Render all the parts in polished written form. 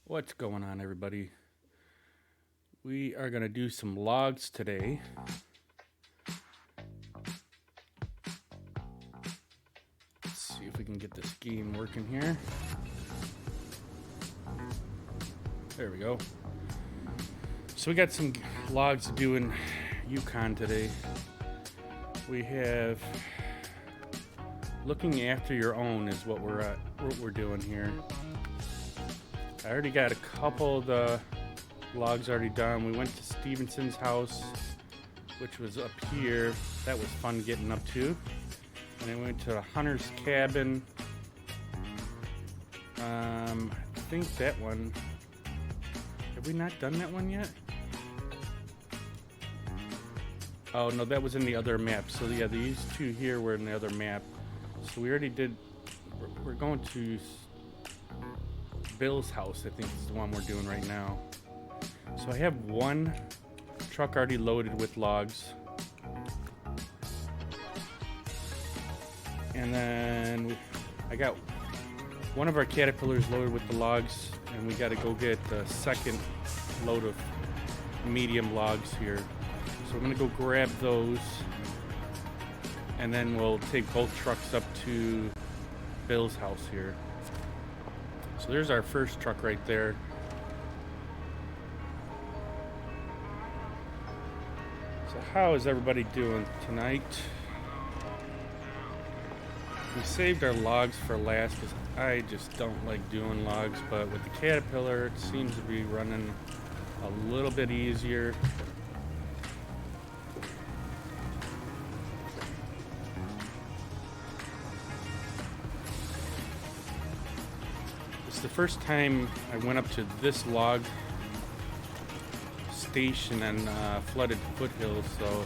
What's going on, everybody? We are going to do some logs today. Let's see if we can get this game working here. There we go. So we got some logs to do in Yukon today. We have looking after your own is what we're doing here. I already got a couple of the logs already done. We went to Stevenson's house, which was up here. That was fun getting up to. And then we went to a hunter's cabin. I think that one. Have we not done that one yet? Oh no, that was in the other map. So yeah, these two here were in the other map. So we already did. We're going to Bill's house, I think is the one we're doing right now. So I have one truck already loaded with logs. And then I got one of our caterpillars loaded with the logs, and we got to go get the second load of medium logs here. So I'm going to go grab those, and then we'll take both trucks up to Bill's house here. So there's our first truck right there. So how is everybody doing tonight? We saved our logs for last because I just don't like doing logs, but with the Caterpillar it seems to be running a little bit easier. It's the first time I went up to this log station and flooded foothills, so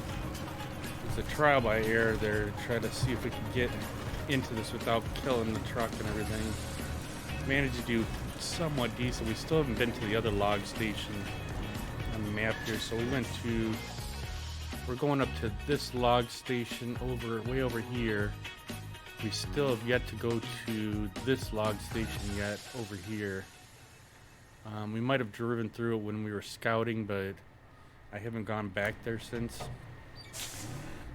it's a trial by error there to try to see if we can get into this without killing the truck and everything. Managed to do somewhat decent. We still haven't been to the other log station on the map here, so we're going up to this log station way over here. We still have yet to go to this log station yet over here. We might have driven through it when we were scouting, but I haven't gone back there since.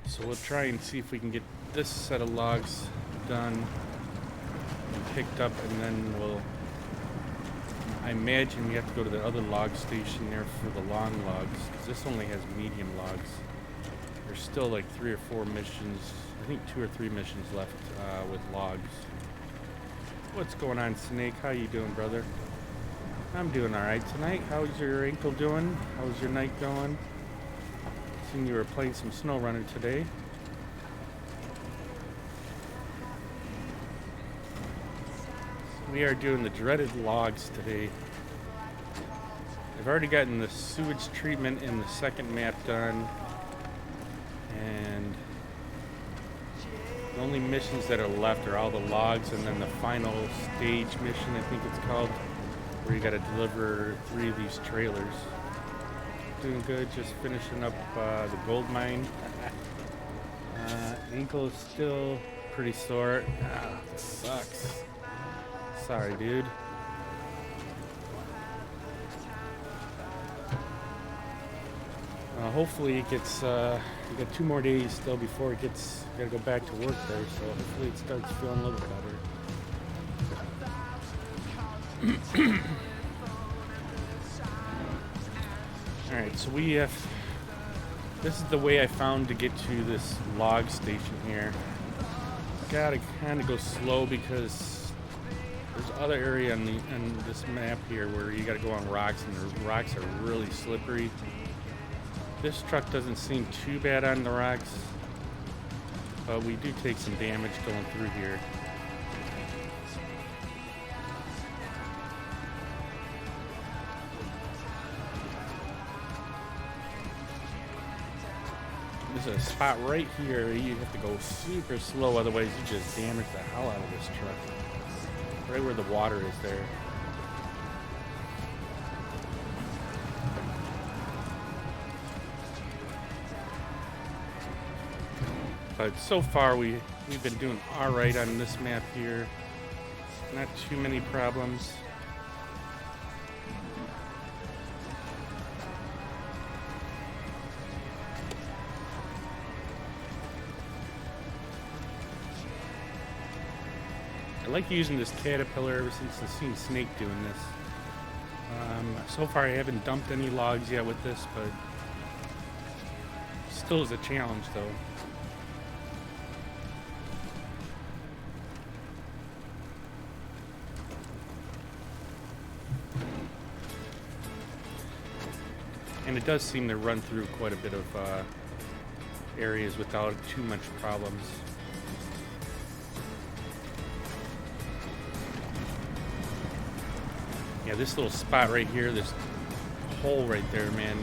So we'll try and see if we can get this set of logs done and picked up, and then I imagine we have to go to the other log station there for the long logs, because this only has medium logs. There's still like 3 or 4 missions, I think 2 or 3 missions left with logs. What's going on, Snake? How you doing, brother? I'm doing alright tonight. How's your ankle doing? How's your night going? Seen you were playing some snow runner today. We are doing the dreaded logs today. I've already gotten the sewage treatment in the second map done, and the only missions that are left are all the logs, and then the final stage mission, I think it's called, where you gotta deliver 3 of these trailers. Doing good, just finishing up the gold mine. Ankle is still pretty sore. This sucks. Sorry, dude. Hopefully it gets, we got 2 more days still before it gets, gotta go back to work there, so hopefully it starts feeling a little better. Alright, so this is the way I found to get to this log station here. Gotta kind of go slow because there's other area on this map here where you gotta go on rocks, and the rocks are really slippery. This truck doesn't seem too bad on the rocks, but we do take some damage going through here. There's a spot right here you have to go super slow, otherwise you just damage the hell out of this truck. Right where the water is there. But so far we've been doing alright on this map here. Not too many problems. I like using this caterpillar ever since I've seen Snake doing this. So far I haven't dumped any logs yet with this, but still is a challenge though. And it does seem to run through quite a bit of areas without too much problems. Yeah, this little spot right here, this hole right there, man.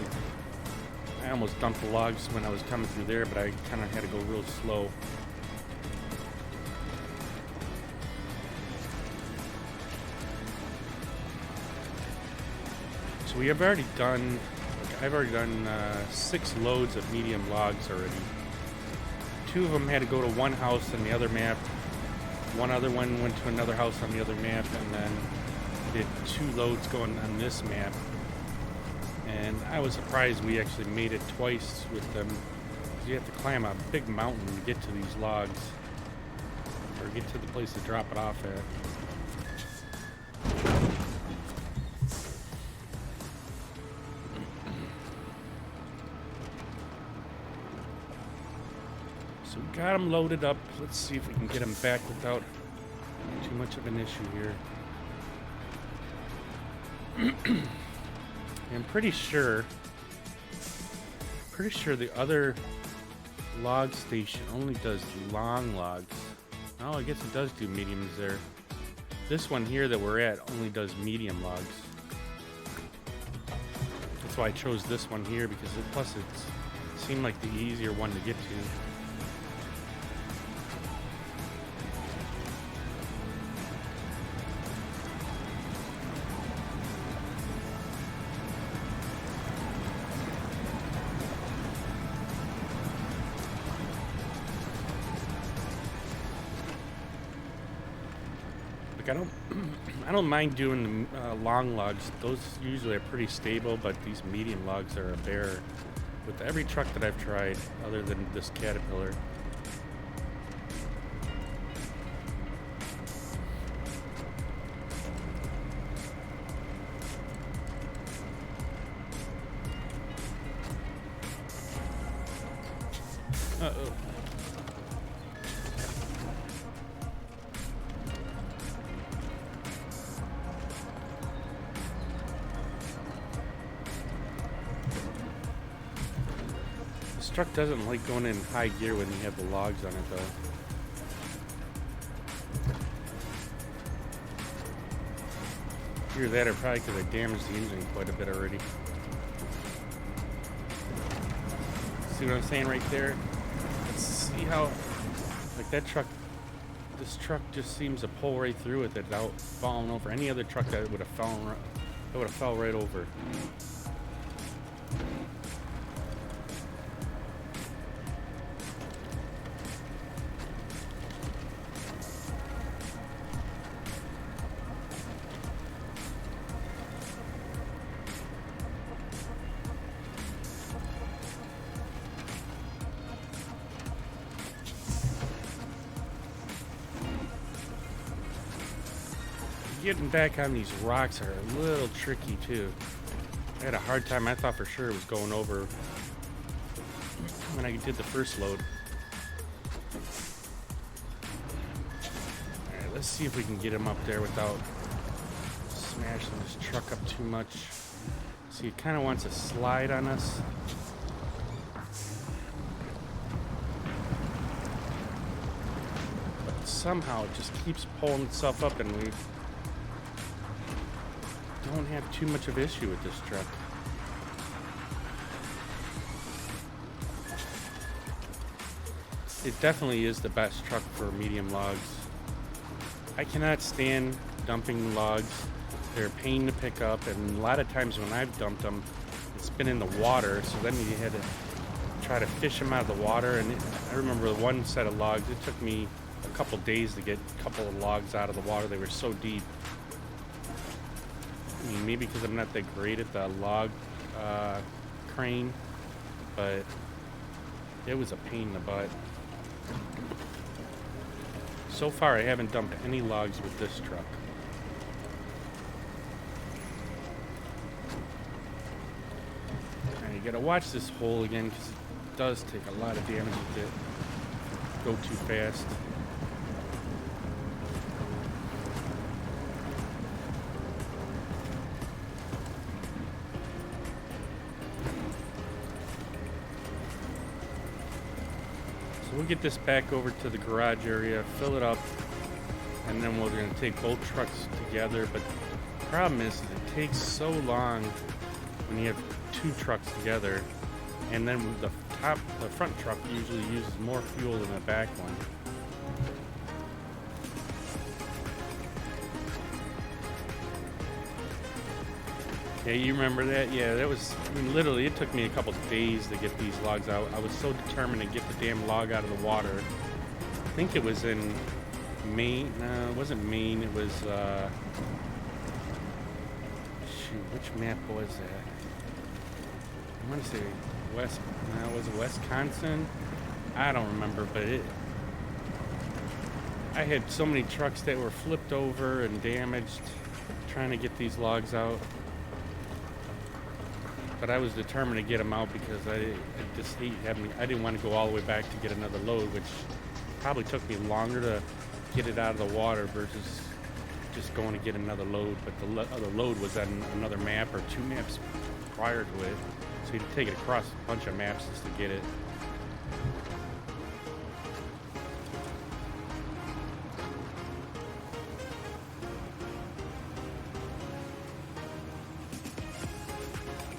I almost dumped the logs when I was coming through there, but I kind of had to go real slow. So we have already done, I've already done 6 loads of medium logs already. 2 of them had to go to one house on the other map. One other one went to another house on the other map, and then did 2 loads going on this map. And I was surprised we actually made it twice with them. You have to climb a big mountain to get to these logs, or get to the place to drop it off at. So we got them loaded up. Let's see if we can get them back without too much of an issue here. I'm pretty sure the other log station only does long logs. Oh, I guess it does do mediums there. This one here that we're at only does medium logs. That's why I chose this one here, because plus it seemed like the easier one to get to. I don't mind doing the long logs. Those usually are pretty stable, but these medium logs are a bear with every truck that I've tried, other than this Caterpillar. Uh-oh. This truck doesn't like going in high gear when you have the logs on it, though. Either that or probably because I damaged the engine quite a bit already. See what I'm saying right there? Let's see how, like that truck, this truck just seems to pull right through it without falling over. Any other truck that would have fallen, that would have fell right over. Getting back on these rocks are a little tricky too. I had a hard time. I thought for sure it was going over when I did the first load. Alright, let's see if we can get him up there without smashing this truck up too much. See, it kind of wants to slide on us. But somehow it just keeps pulling itself up, and we don't have too much of an issue with this truck. It definitely is the best truck for medium logs. I cannot stand dumping logs. They're a pain to pick up, and a lot of times when I've dumped them, it's been in the water, so then you had to try to fish them out of the water. And I remember one set of logs, it took me a couple days to get a couple of logs out of the water. They were so deep. I mean, maybe because I'm not that great at the log crane, but it was a pain in the butt. So far, I haven't dumped any logs with this truck. And you gotta watch this hole again, because it does take a lot of damage to go too fast. We'll get this back over to the garage area, fill it up, and then we're going to take both trucks together. But the problem is it takes so long when you have two trucks together, and then the front truck usually uses more fuel than the back one. Yeah, you remember that? Yeah, that was, I mean, literally, it took me a couple days to get these logs out. I was so determined to get the damn log out of the water. I think it was in Maine. No, it wasn't Maine. It was, shoot, which map was that? I want to say was it Wisconsin? I don't remember, but I had so many trucks that were flipped over and damaged trying to get these logs out. But I was determined to get them out because I just hate having. I didn't want to go all the way back to get another load, which probably took me longer to get it out of the water versus just going to get another load. But the other load was on another map or two maps prior to it. So you'd take it across a bunch of maps just to get it.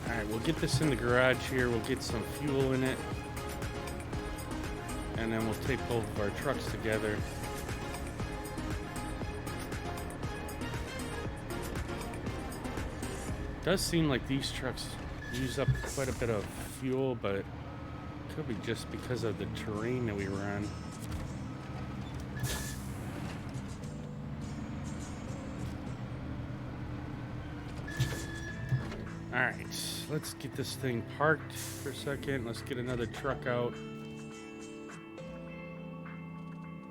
Alright, we'll get this in the garage here. We'll get some fuel in it. And then we'll take both of our trucks together. It does seem like these trucks use up quite a bit of fuel, but it could be just because of the terrain that we were on. Alright, let's get this thing parked for a second. Let's get another truck out.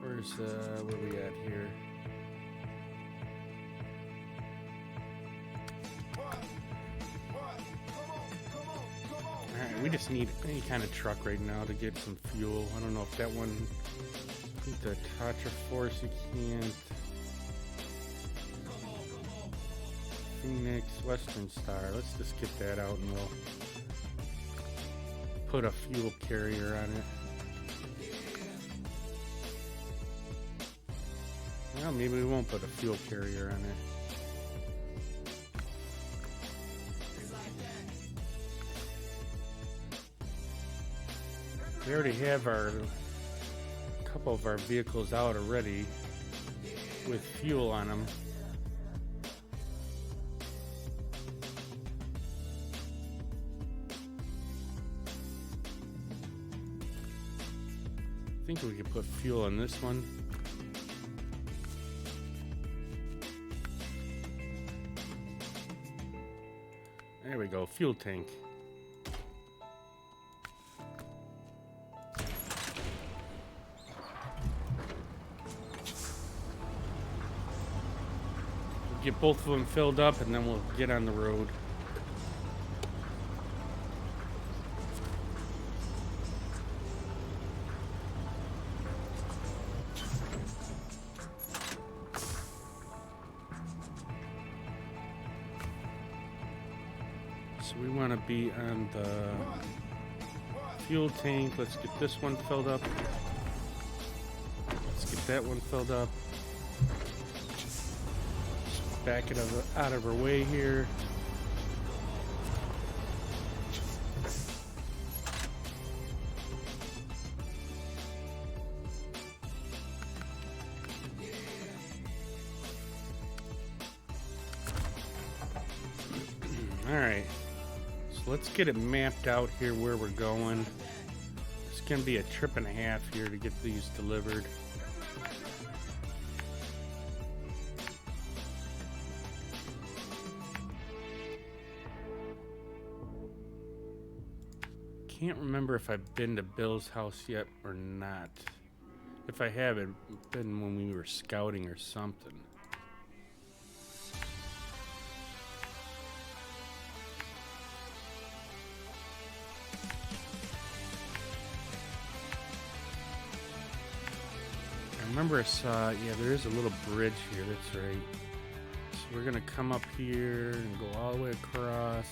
Where's, where are we at here? Alright, we just need any kind of truck right now to get some fuel. I don't know if that one, I think the Tatra Force, you can't. Phoenix, Western Star. Let's just get that out and we'll put a fuel carrier on it. Well, maybe we won't put a fuel carrier on it. We already have a couple of our vehicles out already with fuel on them. I think we could put fuel on this one. There we go, fuel tank. We'll get both of them filled up and then we'll get on the road. So we want to be on the fuel tank. Let's get this one filled up. Let's get that one filled up. Just back it out of our way here. All right. Let's get it mapped out here where we're going. It's gonna be a trip and a half here to get these delivered. Can't remember if I've been to Bill's house yet or not. If I have, it's been when we were scouting or something. I remember I saw, yeah, there is a little bridge here, that's right. So we're gonna come up here and go all the way across.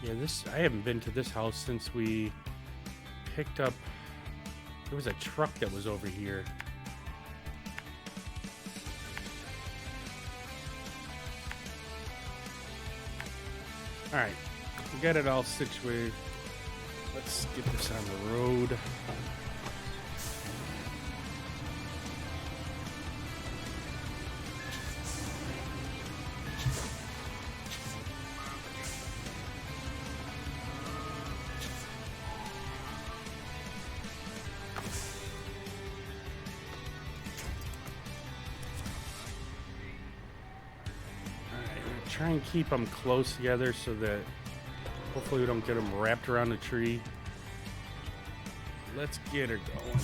Yeah, I haven't been to this house since we picked up, there was a truck that was over here. Alright, we got it all situated. Let's get this on the road. Try and keep them close together so that hopefully we don't get them wrapped around the tree. Let's get her going.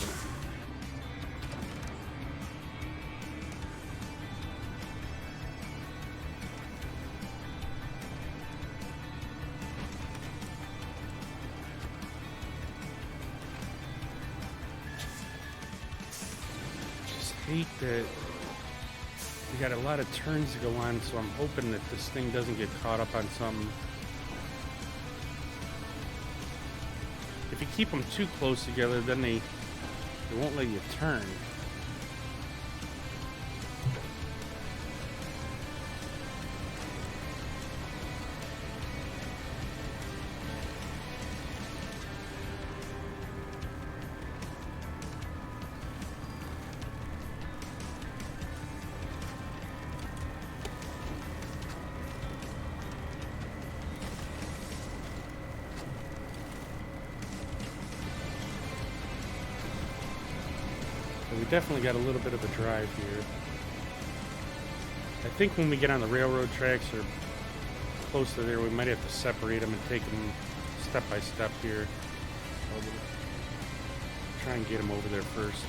Just hate that we got a lot of turns to go on, so I'm hoping that this thing doesn't get caught up on something. If you keep them too close together, then they won't let you turn. We definitely got a little bit of a drive here. I think when we get on the railroad tracks or close to there, we might have to separate them and take them step by step here. I'll try and get them over there first.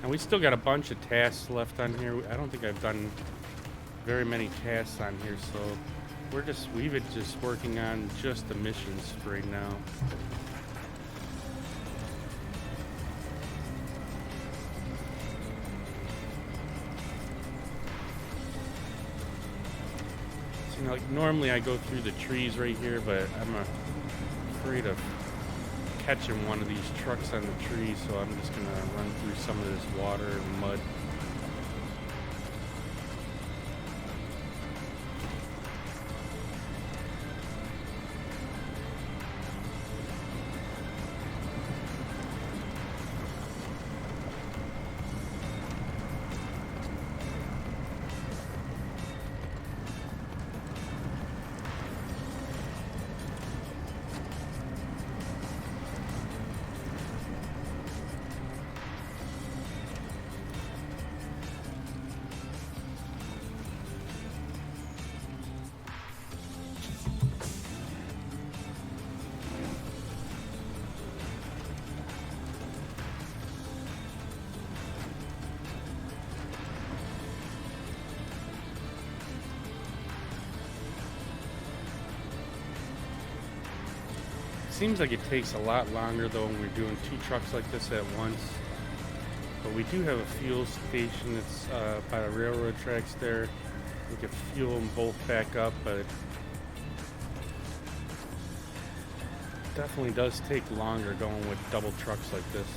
And we still got a bunch of tasks left on here. I don't think I've done very many tasks on here, so we've been just working on just the missions for right now. So, like normally I go through the trees right here, but I'm afraid of catching one of these trucks on the tree, so I'm just gonna run through some of this water and mud. Seems like it takes a lot longer though when we're doing two trucks like this at once. But we do have a fuel station that's by the railroad tracks there. We can fuel them both back up, but it definitely does take longer going with double trucks like this.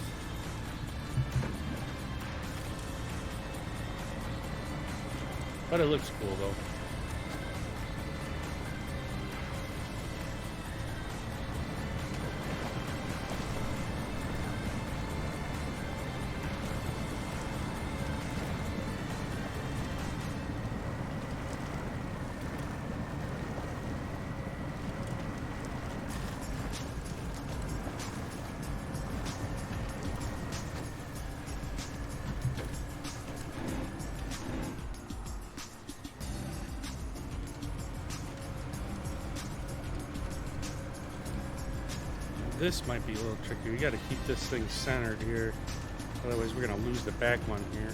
But it looks cool though. This might be a little tricky. We got to keep this thing centered here, otherwise we're going to lose the back one here.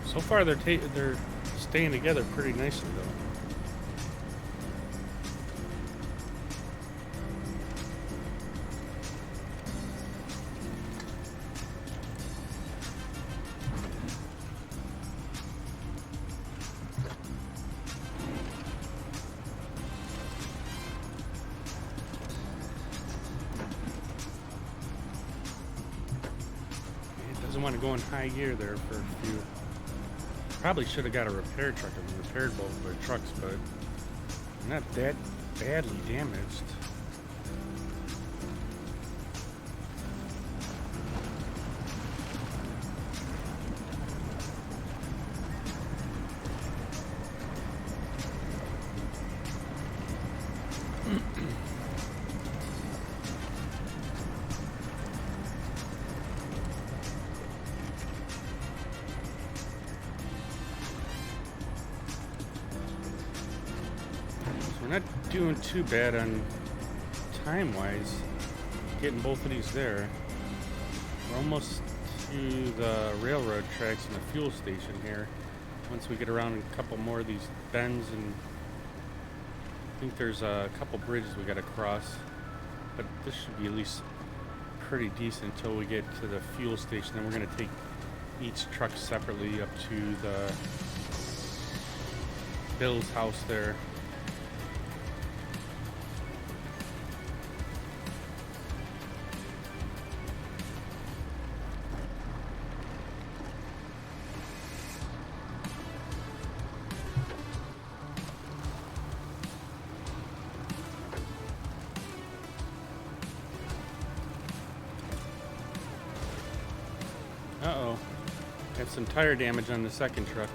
So far, they're staying together pretty nicely, though. It doesn't want to go in high gear there for a few. Probably should have got a repair truck and repaired both of their trucks, but not that badly damaged. So we're not doing too bad on time-wise. Getting both of these there. We're almost to the railroad tracks and the fuel station here. Once we get around a couple more of these bends, and I think there's a couple bridges we gotta cross. But this should be at least pretty decent until we get to the fuel station. Then we're gonna take each truck separately up to the Bill's house there. Uh-oh. Got some tire damage on the second truck.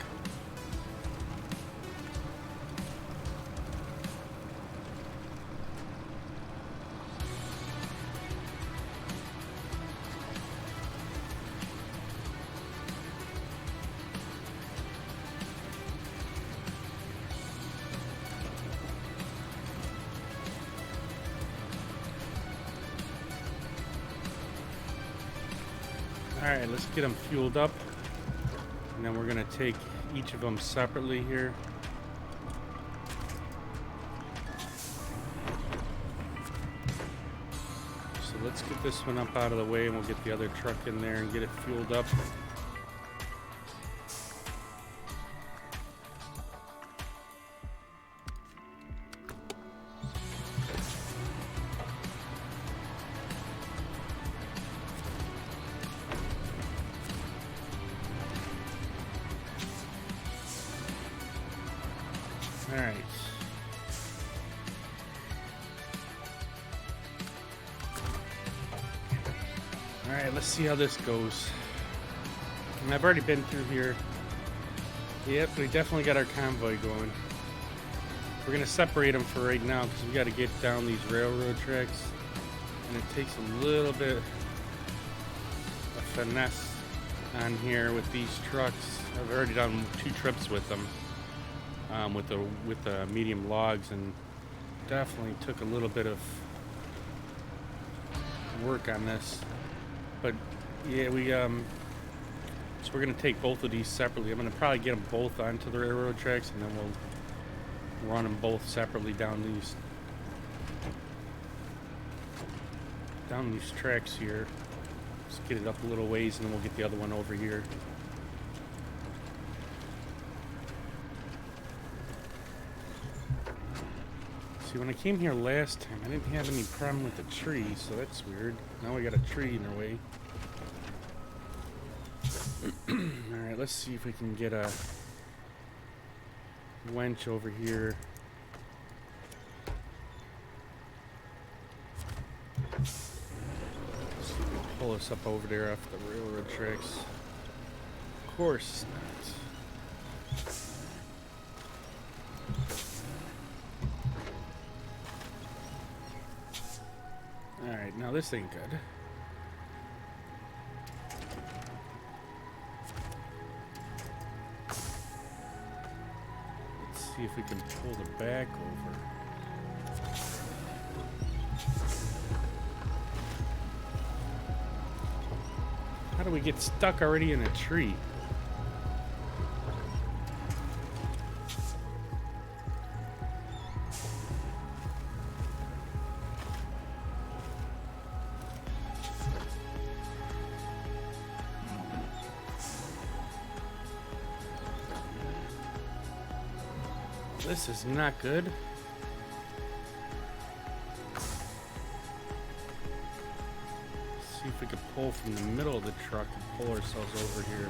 Alright, let's get them fueled up, and then we're going to take each of them separately here. So let's get this one up out of the way, and we'll get the other truck in there and get it fueled up. Alright. Alright, let's see how this goes. And I've already been through here. Yep, we definitely got our convoy going. We're going to separate them for right now because we got to get down these railroad tracks. And it takes a little bit of finesse on here with these trucks. I've already done 2 trips with them. With the medium logs, and definitely took a little bit of work on this, but yeah, so we're gonna take both of these separately. I'm gonna probably get them both onto the railroad tracks, and then we'll run them both separately down these tracks here. Just get it up a little ways, and then we'll get the other one over here. See, when I came here last time, I didn't have any problem with the tree, so that's weird. Now we got a tree in our way. Alright, let's see if we can get a wench over here. Let's see if we can pull us up over there off the railroad tracks. Of course not. Alright, now this ain't good. Let's see if we can pull the back over. How do we get stuck already in a tree? This is not good. See if we can pull from the middle of the truck and pull ourselves over here.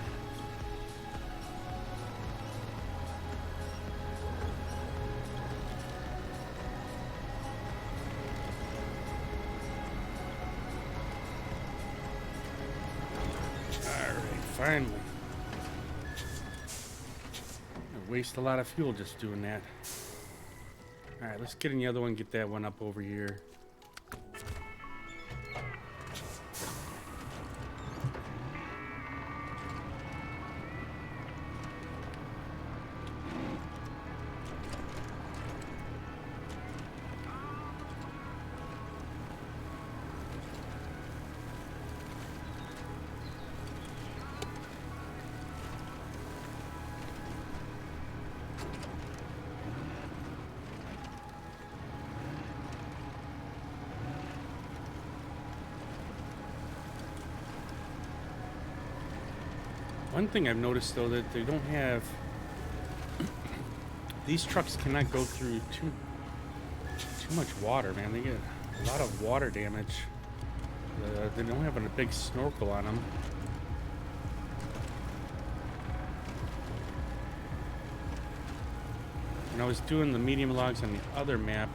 Alright, finally. Waste a lot of fuel just doing that. Alright, let's get in the other one, get that one up over here. One thing I've noticed though, that they don't have, these trucks cannot go through too much water, man. They get a lot of water damage. They don't have a big snorkel on them. When I was doing the medium logs on the other map,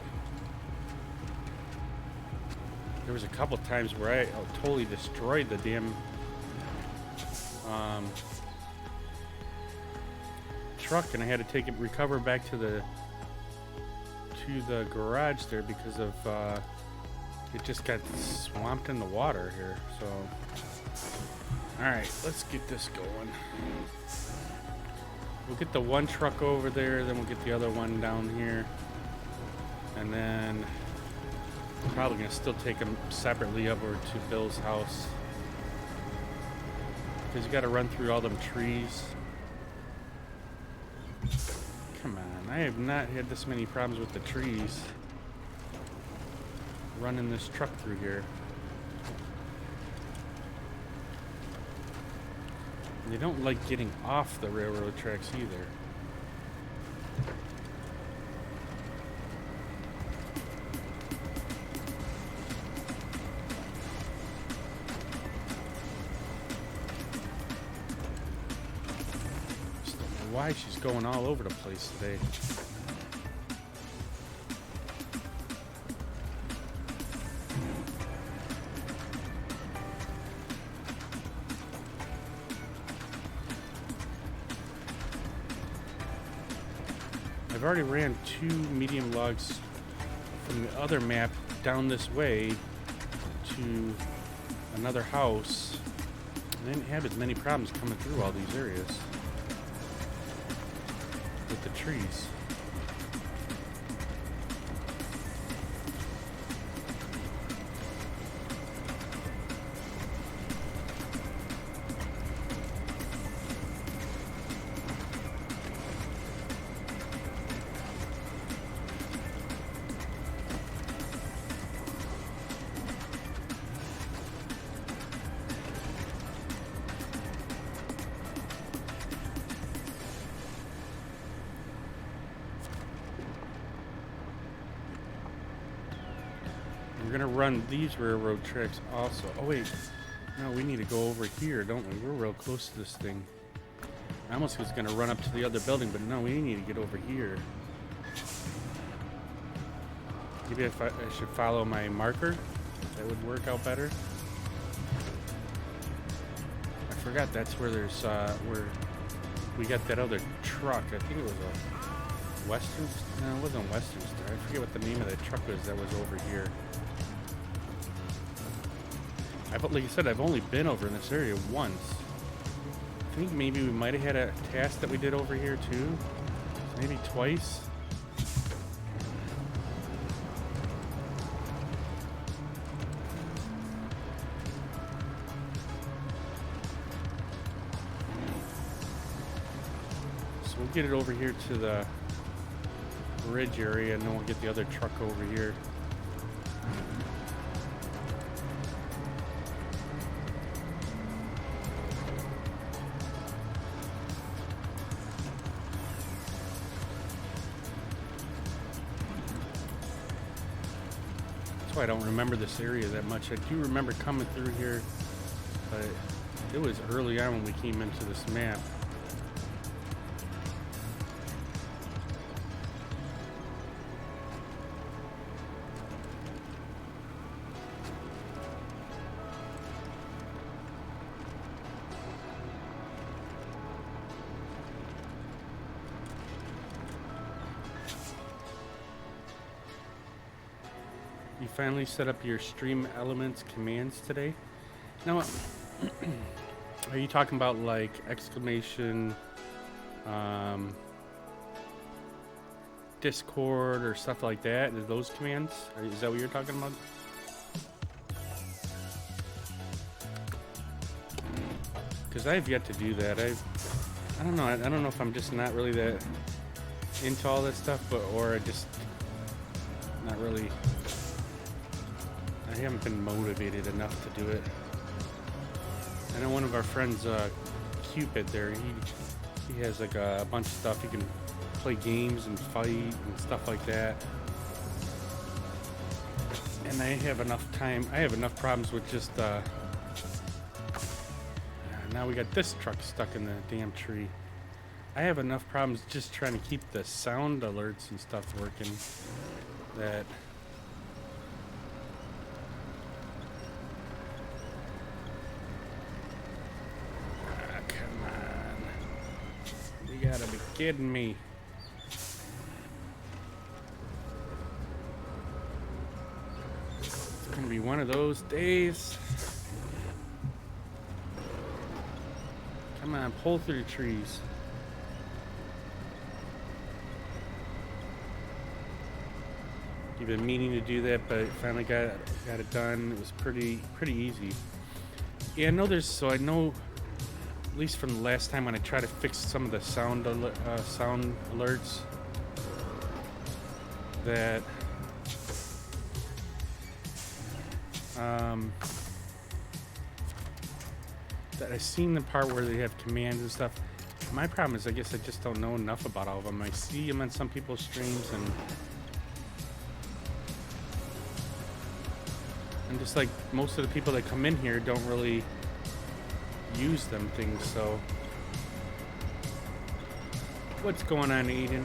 there was a couple times where I totally destroyed the damn truck, and I had to take it, recover back to the garage there because of it just got swamped in the water here. So, all right, let's get this going. We'll get the one truck over there, then we'll get the other one down here, and then probably gonna still take them separately over to Bill's house because you got to run through all them trees. Come on, I have not had this many problems with the trees running this truck through here. And they don't like getting off the railroad tracks either. Just don't know why she's going all over the place today. I've already ran 2 medium logs from the other map down this way to another house. I didn't have as many problems coming through all these areas with the trees. We're gonna run these railroad tracks also. Oh wait, no, we need to go over here, don't we? We're real close to this thing. I almost was gonna run up to the other building, but no, we need to get over here. Maybe if I should follow my marker, that would work out better. I forgot that's where there's where we got that other truck. I think it was a Western. No, it wasn't Western Star. I forget what the name of that truck was that was over here. Like I said, I've only been over in this area once. I think maybe we might have had a task that we did over here too. Maybe twice. So we'll get it over here to the bridge area, and then we'll get the other truck over here. I don't remember this area that much. I do remember coming through here, but it was early on when we came into this map. You finally set up your stream elements commands today. Now, are you talking about like exclamation, Discord or stuff like that? Are those commands? Is that what you're talking about? Because I've yet to do that. I don't know. I don't know if I'm just not really that into all this stuff, or I just not really. I haven't been motivated enough to do it. I know one of our friends, Cupid there. He has like a bunch of stuff. You can play games and fight and stuff like that. And I have enough time. I have enough problems with just now we got this truck stuck in the damn tree. I have enough problems just trying to keep the sound alerts and stuff working that come on. You gotta be kidding me. It's gonna be one of those days. Come on, pull through the trees. You've been meaning to do that, but finally got it done. It was pretty easy. Yeah, I know I know, at least from the last time when I tried to fix some of the sound alerts, that that I've seen the part where they have commands and stuff. My problem is I guess I just don't know enough about all of them. I see them on some people's streams and just like most of the people that come in here don't really use them things. So what's going on, Aiden?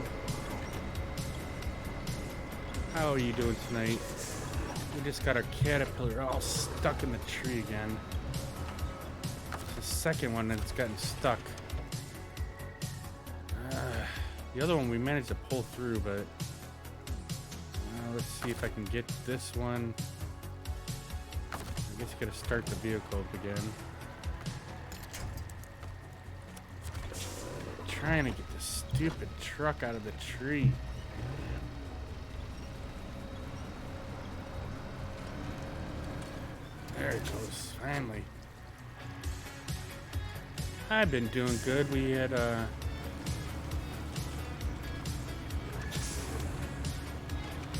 How are you doing tonight? We just got our caterpillar all stuck in the tree again. It's the second one that's gotten stuck. The other one we managed to pull through, but let's see if I can get this one. I guess you gotta start the vehicle up again. Trying to get this stupid truck out of the tree. There it goes, finally. I've been doing good. We had the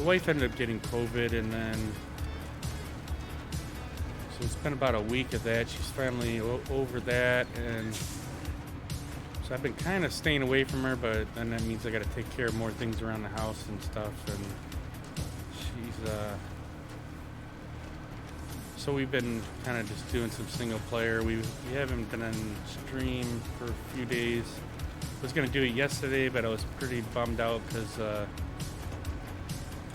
wife ended up getting COVID, and then so it's been about a week of that. She's finally over that, and so I've been kind of staying away from her, but then that means I got to take care of more things around the house and stuff, and she's so we've been kind of just doing some single player. We haven't been on stream for a few days. I was gonna do it yesterday, but I was pretty bummed out because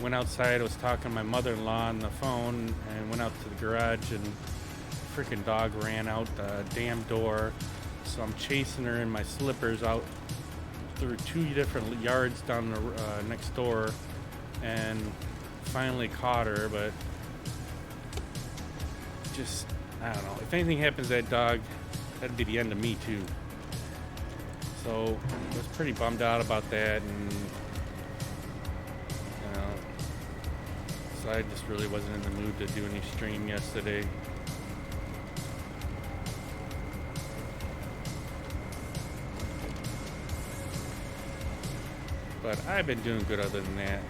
went outside. I was talking to my mother-in-law on the phone and went out to the garage, and a freaking dog ran out the damn door. So I'm chasing her in my slippers out through 2 different yards down the next door, and finally caught her. But just, I don't know. If anything happens to that dog, that'd be the end of me too. So I was pretty bummed out about that, and so I just really wasn't in the mood to do any stream yesterday. But I've been doing good other than that.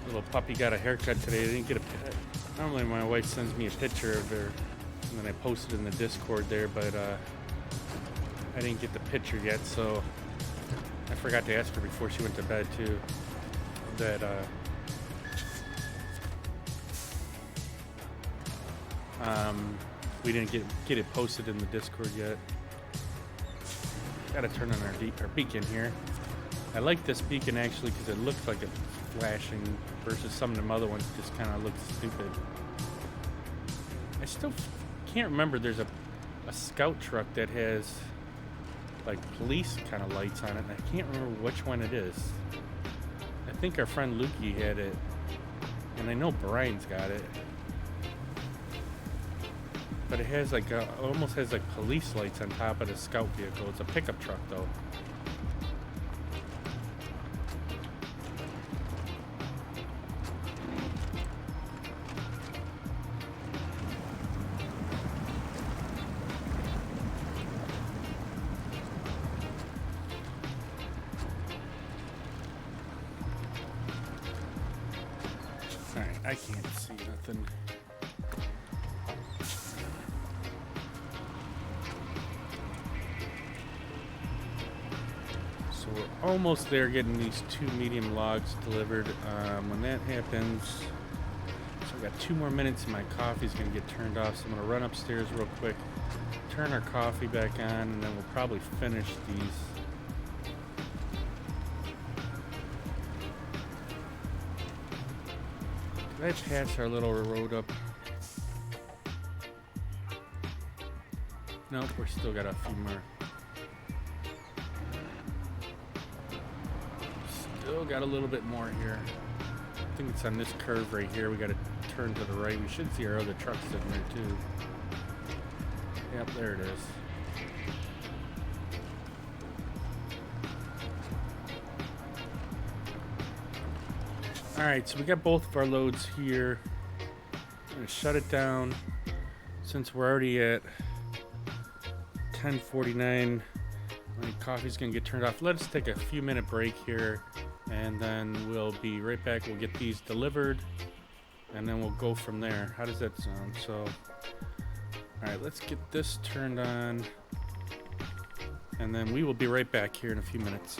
Little puppy got a haircut today. I didn't get normally my wife sends me a picture of her and then I post it in the Discord there, but I didn't get the picture yet, so I forgot to ask her before she went to bed too that we didn't get it posted in the Discord yet. Gotta turn on our beacon here. I like this beacon actually because it looks like it's flashing versus some of them other ones just kind of look stupid. I still can't remember. There's a scout truck that has like police kind of lights on it, and I can't remember which one it is. I think our friend Lukey had it, and I know Brian's got it. But it has like almost has like police lights on top of the scout vehicle. It's a pickup truck though. Alright, I can't see nothing. almost there getting these 2 medium logs delivered. When that happens, so I got 2 more minutes and my coffee's gonna get turned off. So I'm gonna run upstairs real quick, turn our coffee back on, and then we'll probably finish these. Did I patch our little road up? Nope, we're still got a few more. Still got a little bit more here. I think it's on this curve right here. We got to turn to the right. We should see our other trucks sitting there too. Yep, there it is. Alright, so we got both of our loads here. I'm going to shut it down since we're already at 10:49. My coffee's going to get turned off. Let's take a few minute break here and then we'll be right back. We'll get these delivered and then we'll go from there. How does that sound? So, alright, let's get this turned on and then we will be right back here in a few minutes.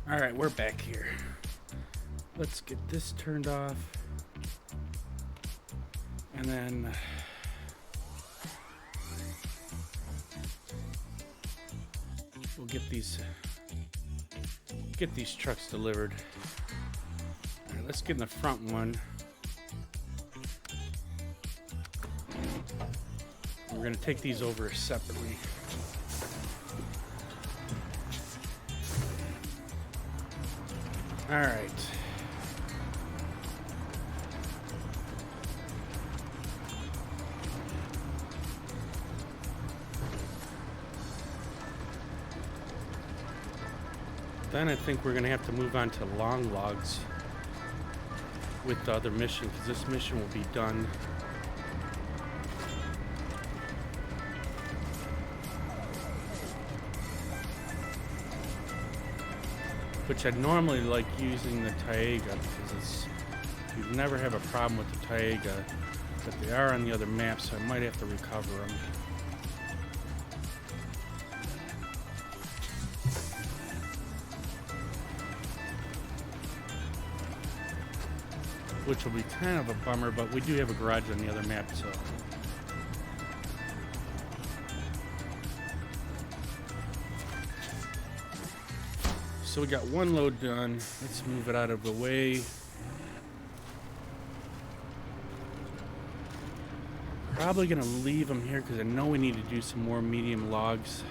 All right, we're back here. Let's get this turned off. And then we'll get these trucks delivered. All right, let's get in the front one. We're going to take these over separately. All right. Then I think we're going to have to move on to long logs with the other mission, because this mission will be done. Which I normally like using the Taiga, because you never have a problem with the Taiga, but they are on the other map, so I might have to recover them. Which will be kind of a bummer, but we do have a garage on the other map, so. So we got one load done. Let's move it out of the way. Probably gonna leave them here because I know we need to do some more medium logs.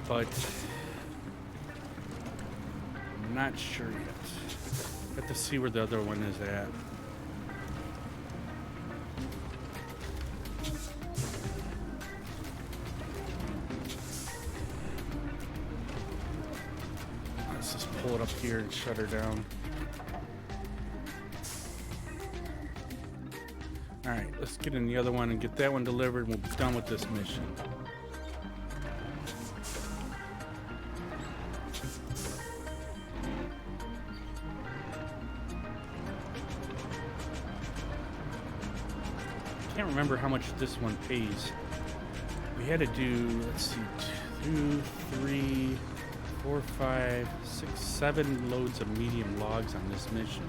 But I'm not sure yet. Have to see where the other one is at. Let's just pull it up here and shut her down. Alright, let's get in the other one and get that one delivered, and we'll be done with this mission. Can't remember how much this one pays. We had to do, let's see, 2, 3, 4, 5, 6, 7 loads of medium logs on this mission.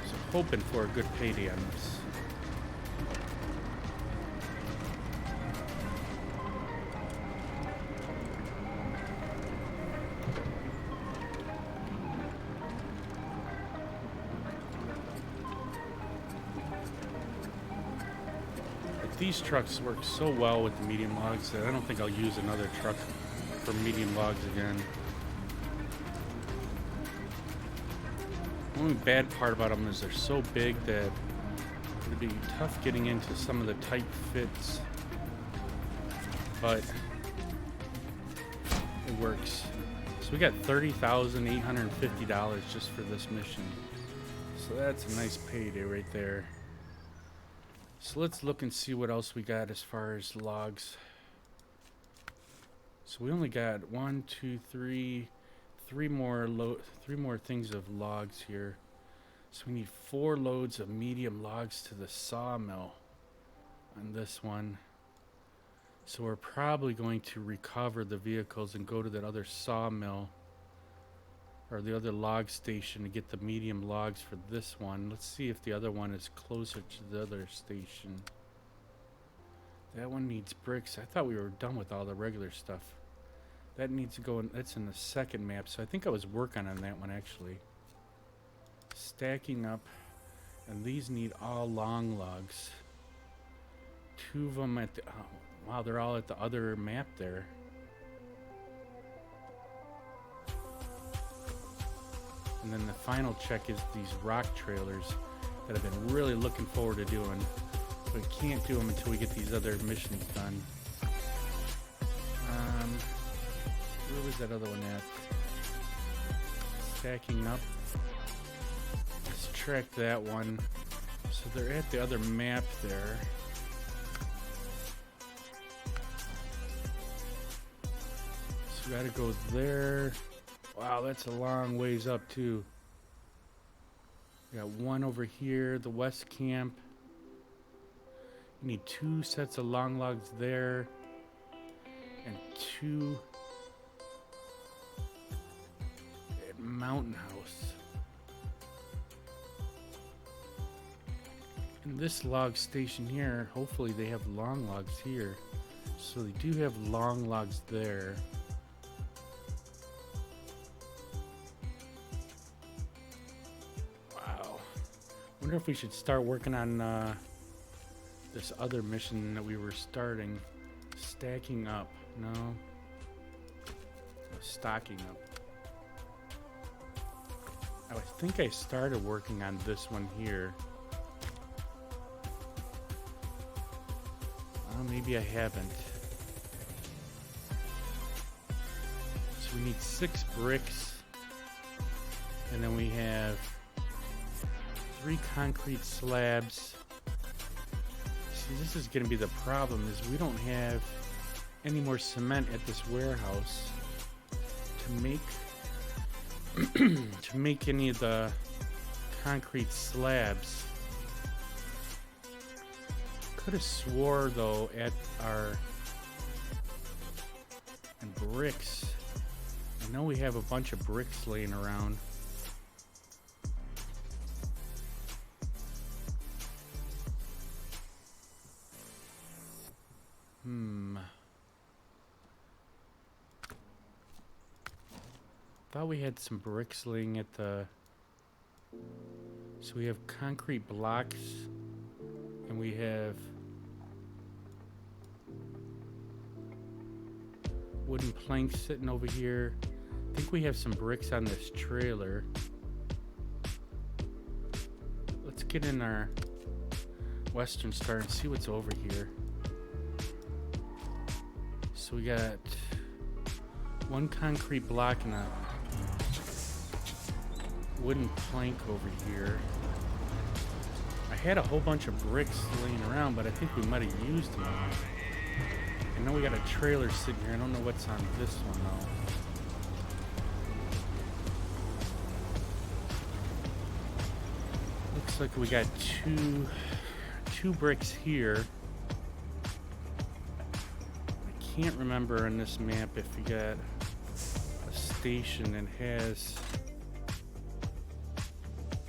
So hoping for a good payday on this. These trucks work so well with the medium logs that I don't think I'll use another truck for medium logs again. The only bad part about them is they're so big that it'd be tough getting into some of the tight fits, but it works. So we got $30,850 just for this mission. So that's a nice payday right there. So let's look and see what else we got as far as logs. So we only got 3 more things of logs here. So we need 4 loads of medium logs to the sawmill on this one. So we're probably going to recover the vehicles and go to that other sawmill or the other log station to get the medium logs for this one. Let's see if the other one is closer to the other station. That one needs bricks. I thought we were done with all the regular stuff. That needs to go in, that's in the second map, so I think I was working on that one actually. Stacking up, and these need all long logs. 2 of them at the, oh, wow, they're all at the other map there. And then the final check is these rock trailers that I've been really looking forward to doing. But we can't do them until we get these other missions done. Where was that other one at? Stacking up. Let's track that one. So they're at the other map there. So we gotta go there. Wow, that's a long ways up too. We got one over here, the west camp. You need 2 sets of long logs there, and 2 mountain house. And this log station here, hopefully they have long logs here. So they do have long logs there. Wow. Wonder if we should start working on this other mission that we were starting. Stacking up. No. Stocking up. I think I started working on this one here. Maybe I haven't. So we need 6 bricks. And then we have 3 concrete slabs. See, this is going to be the problem, is we don't have any more cement at this warehouse to make any of the concrete slabs. Could have swore though at our and bricks. I know we have a bunch of bricks laying around. Thought we had some bricks laying at the. So we have concrete blocks, and we have wooden planks sitting over here. I think we have some bricks on this trailer. Let's get in our Western Star and see what's over here. So we got 1 concrete block and a wooden plank over here. I had a whole bunch of bricks laying around, but I think we might have used them. I know we got a trailer sitting here. I don't know what's on this one though. Looks like we got two bricks here. I can't remember on this map if we got a station that has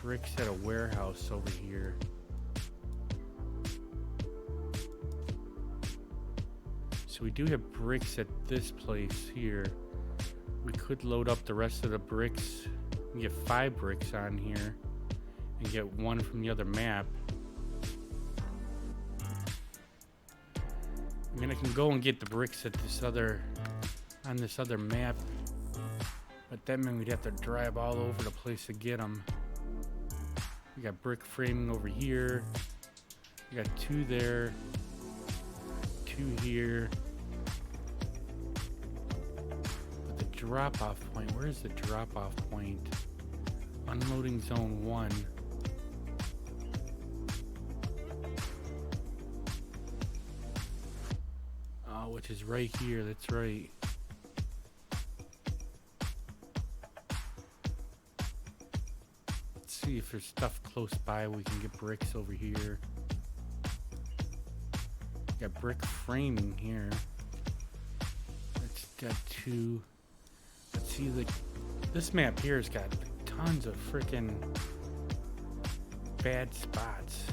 bricks at a warehouse over here. So we do have bricks at this place here. We could load up the rest of the bricks and get 5 bricks on here and get 1 from the other map. I mean, I can go and get the bricks at this other map, but that means we'd have to drive all over the place to get them. We got brick framing over here. We got 2 there, 2 here. But the drop-off point, where's the drop-off point? Unloading zone 1. Oh, which is right here, that's right. See if there's stuff close by. We can get bricks over here. Got brick framing here. It's got 2. Let's see, this map here has got tons of freaking bad spots.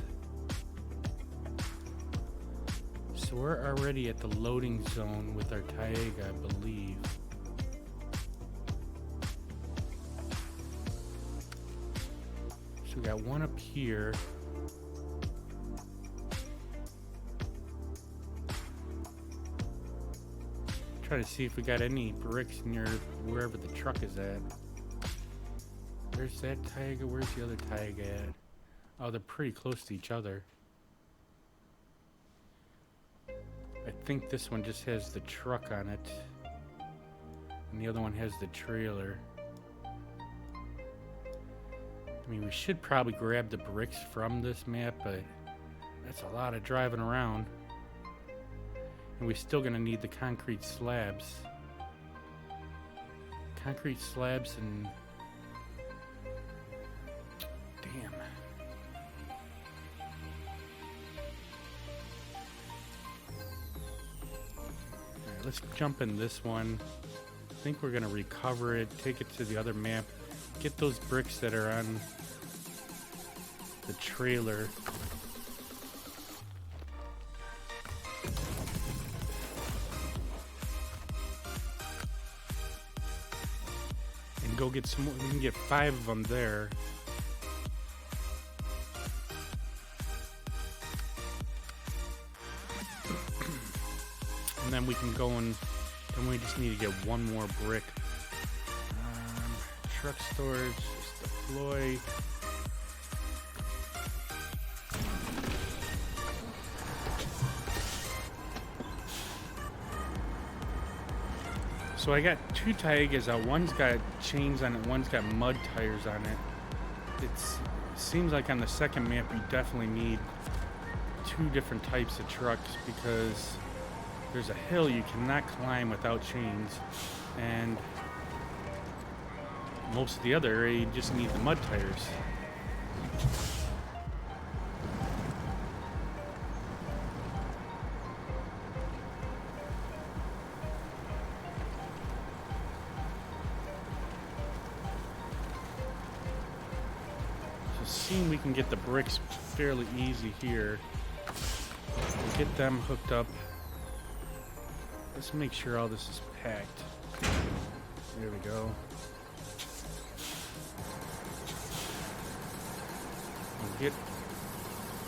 So we're already at the loading zone with our Taiga, I believe. So we got 1 up here. Try to see if we got any bricks near wherever the truck is at. Where's that Taiga? Where's the other Taiga at? Oh, they're pretty close to each other. I think this one just has the truck on it, and the other one has the trailer. I mean, we should probably grab the bricks from this map, but that's a lot of driving around. And we're still gonna need the concrete slabs. Concrete slabs and... Damn. Alright, let's jump in this one. I think we're gonna recover it, take it to the other map. get those bricks that are on the trailer. And go get some more. We can get 5 of them there. And then we can go and then we just need to get one more brick. Truck storage, just deploy. So I got 2 Taigas out. One's got chains on it, one's got mud tires on it. It seems like on the second map you definitely need 2 different types of trucks because there's a hill you cannot climb without chains, and most of the other area you just need the mud tires. So seeing we can get the bricks fairly easy here. We'll get them hooked up. Let's make sure all this is packed. There we go.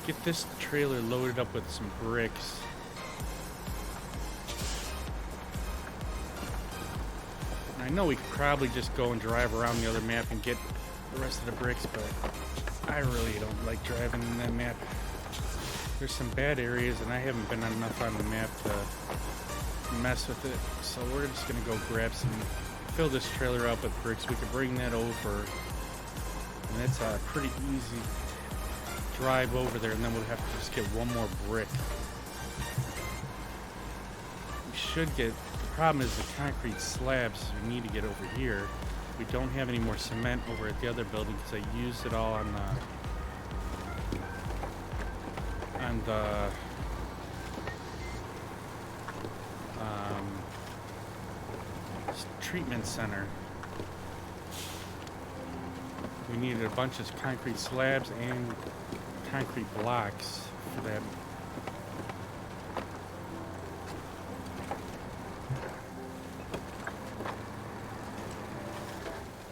Get this trailer loaded up with some bricks. I know we could probably just go and drive around the other map and get the rest of the bricks, but I really don't like driving in that map. There's some bad areas and I haven't been enough on the map to mess with it. So we're just gonna go grab some, fill this trailer up with bricks. We could bring that over, and that's a pretty easy drive over there, and then we'll have to just get one more brick. We should get, the problem is the concrete slabs we need to get over here. We don't have any more cement over at the other building because I used it all on the treatment center. We needed a bunch of concrete slabs and concrete blocks for that.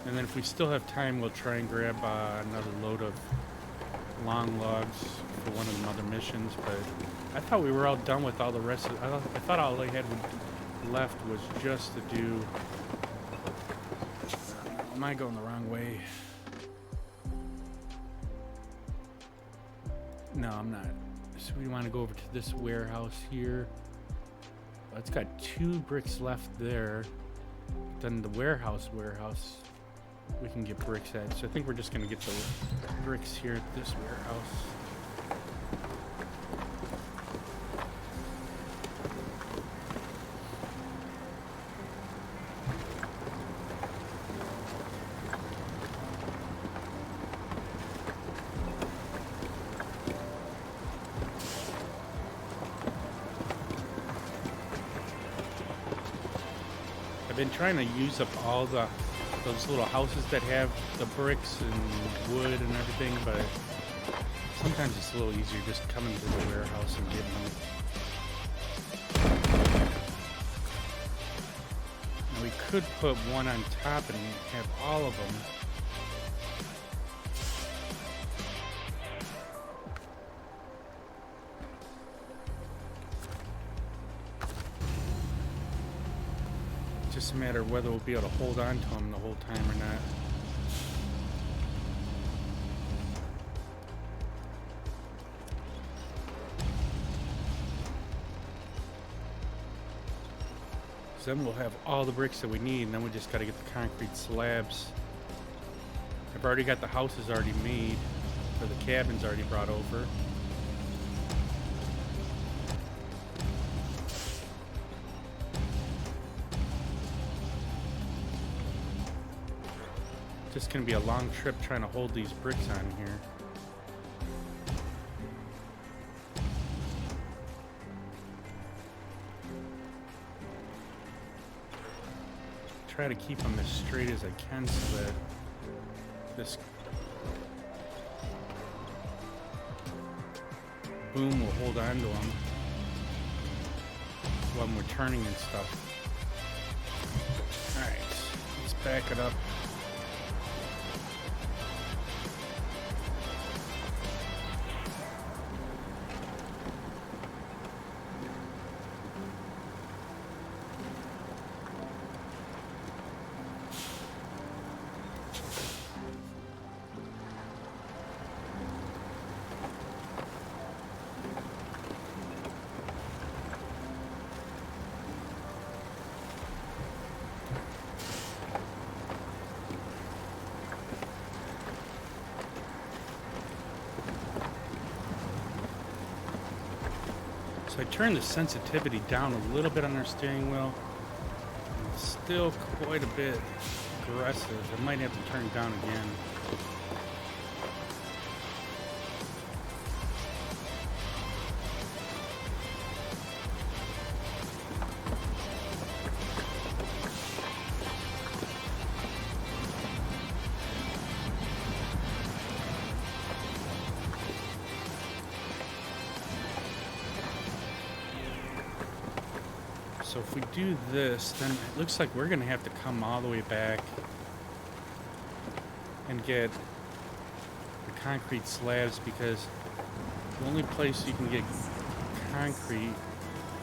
And then if we still have time, we'll try and grab another load of long logs for one of the other missions. But I thought we were all done with all the rest of I thought all I had left was just to do... Am I going the wrong way? No, I'm not. So we want to go over to this warehouse here. It's got 2 bricks left there. Then the warehouse, we can get bricks at. So I think we're just going to get the bricks here at this warehouse. I've been trying to use up all those little houses that have the bricks and wood and everything, but sometimes it's a little easier just coming to the warehouse and getting them. Now we could put one on top and have all of them. Just a matter of whether we'll be able to hold on to them the whole time or not. So then we'll have all the bricks that we need, and then we just got to get the concrete slabs. I've already got the houses already made, or the cabins already brought over. Just gonna be a long trip trying to hold these bricks on here. Try to keep them as straight as I can so that this boom will hold on to them when we're turning and stuff. Alright, let's back it up. So I turned the sensitivity down a little bit on our steering wheel. It's still quite a bit aggressive. I might have to turn it down again. So if we do this, then it looks like we're going to have to come all the way back and get the concrete slabs, because the only place you can get concrete,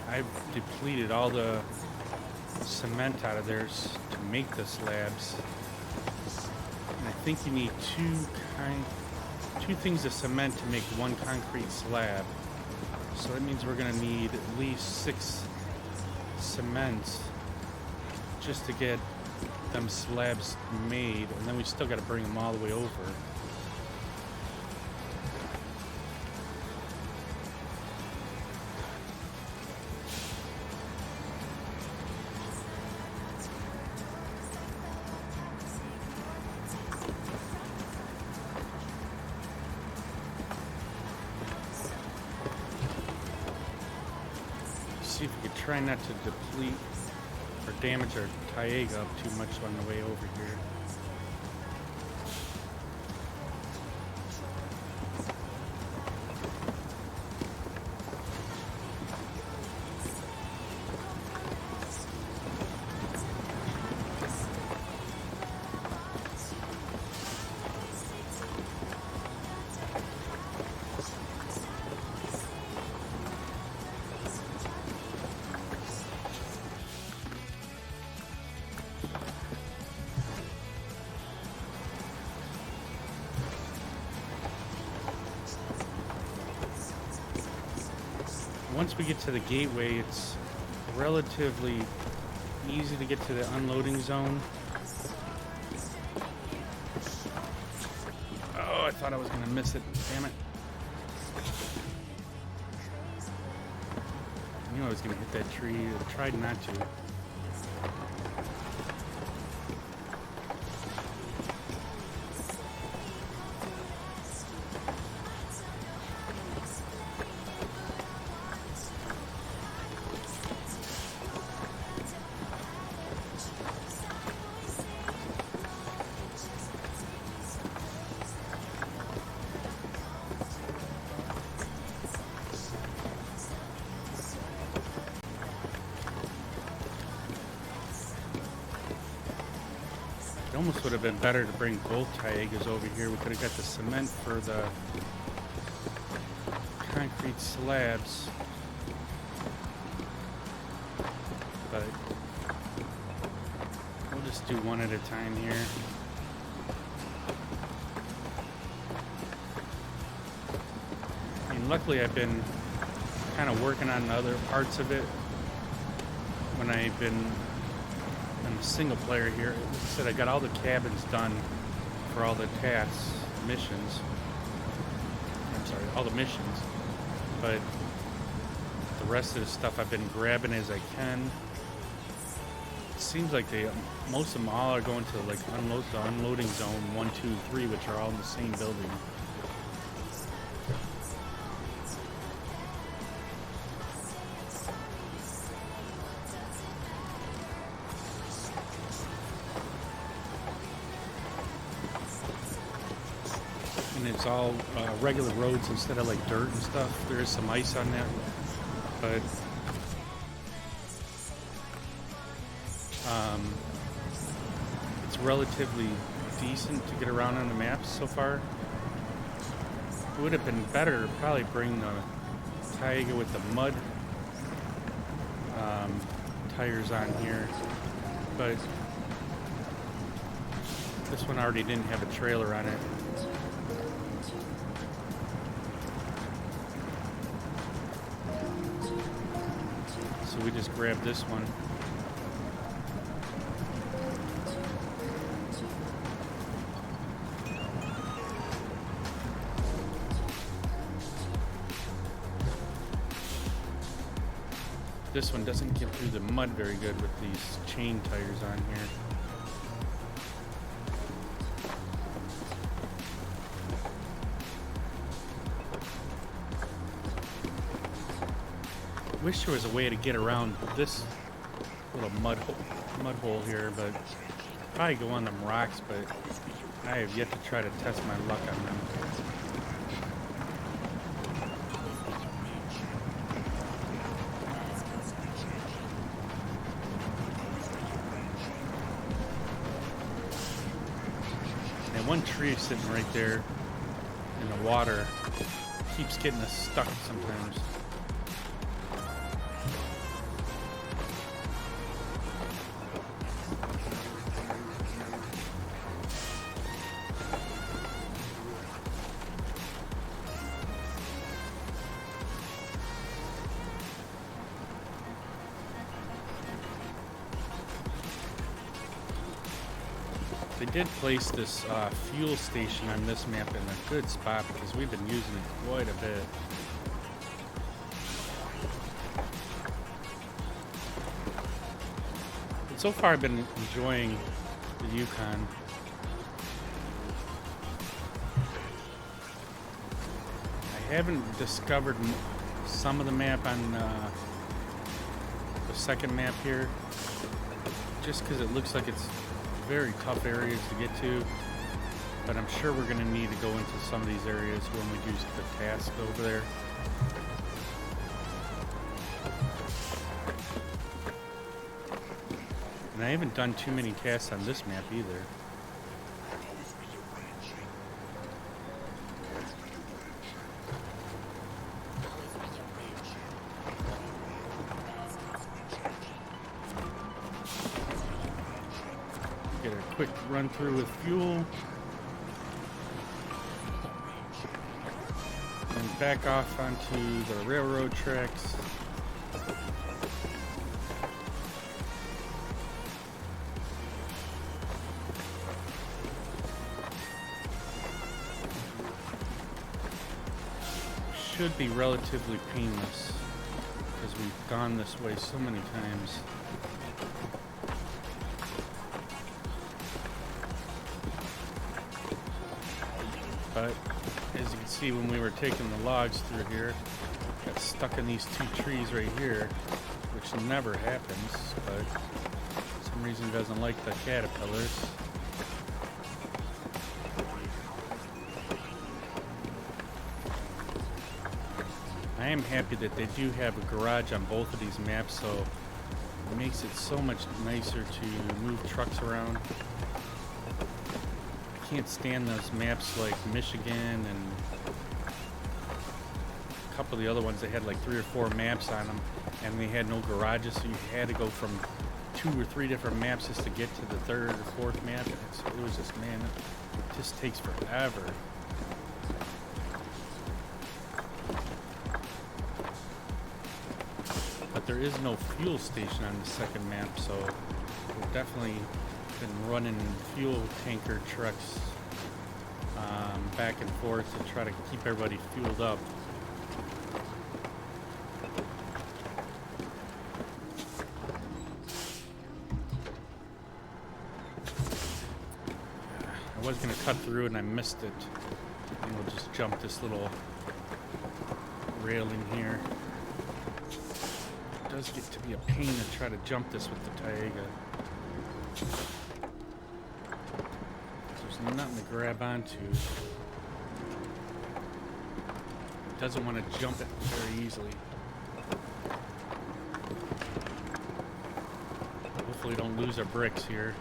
I've depleted all the cement out of theirs to make the slabs. And I think you need two things of cement to make one concrete slab. So that means we're going to need at least 6 cements just to get them slabs made, and then we still got to bring them all the way over. See if we could try not to deplete or damage our Taiga up too much on the way over here. Once we get to the gateway, it's relatively easy to get to the unloading zone. Oh, I thought I was going to miss it. Damn it. I knew I was going to hit that tree. I tried not to. It almost would have been better to bring both Taigas over here. We could have got the cement for the concrete slabs. But we'll just do one at a time here. I mean, luckily I've been kind of working on other parts of it when I've been a single player here. Like I said, I got all the cabins done for all the tasks, missions. I'm sorry, all the missions. But the rest of the stuff I've been grabbing as I can. It seems like most of them all are going to like the unloading zone 1, 2, 3, which are all in the same building. and it's all regular roads instead of like dirt and stuff. There is some ice on that, but it's relatively decent to get around on the maps so far. It would have been better to probably bring the Taiga with the mud tires on here, but this one already didn't have a trailer on it. So we just grabbed this one. This one doesn't get through the mud very good with these chain tires on here. Wish there was a way to get around this little mud hole here, but probably go on them rocks, but I have yet to try to test my luck on them. And one tree is sitting right there in the water, keeps getting us stuck sometimes. They did place this fuel station on this map in a good spot because we've been using it quite a bit. But so far I've been enjoying the Yukon. I haven't discovered some of the map on the second map here, just because it looks like it's very tough areas to get to, but I'm sure we're going to need to go into some of these areas when we do the task over there. And I haven't done too many tasks on this map either. Get a quick run through with fuel. And back off onto the railroad tracks. Should be relatively painless because we've gone this way so many times. But as you can see, when we were taking the logs through here, got stuck in these two trees right here, which never happens, but for some reason doesn't like the caterpillars. I am happy that they do have a garage on both of these maps, so it makes it so much nicer to move trucks around. Can't stand those maps like Michigan and a couple of the other ones. They had like 3 or 4 maps on them, and they had no garages, so you had to go from 2 or 3 different maps just to get to the 3rd or 4th map. So it was just, man, it just takes forever. But there is no fuel station on the second map, so we've definitely been running fuel tanker trucks back and forth to try to keep everybody fueled up. I was going to cut through and I missed it. And we'll just jump this little railing here. It does get to be a pain to try to jump this with the Taiga. There's nothing to grab onto. doesn't want to jump it very easily. Hopefully don't lose our bricks here.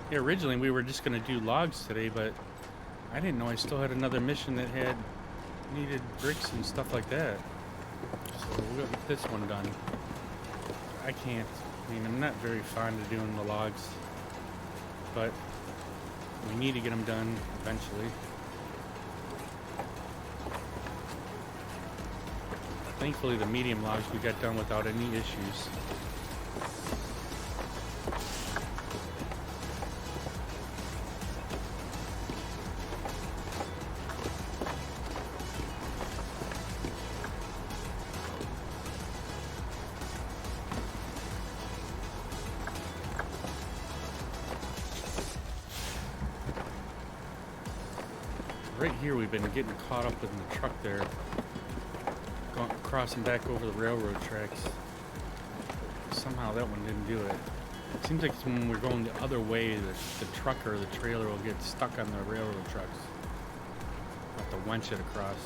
Yeah, originally we were just going to do logs today, but I didn't know I still had another mission that needed bricks and stuff like that. So we'll get this one done. I mean, I'm not very fond of doing the logs, but we need to get them done eventually. Thankfully, the medium logs we got done without any issues. Right here, we've been getting caught up in the truck there, crossing back over the railroad tracks. Somehow that one didn't do it. It seems like when we're going the other way, the truck or the trailer will get stuck on the railroad trucks. Have to winch it across.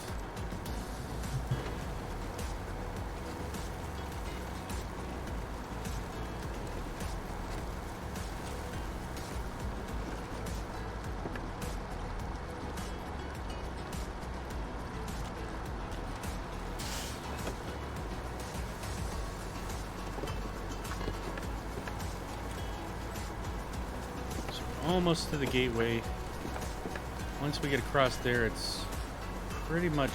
Almost to the gateway. Once we get across there, it's pretty much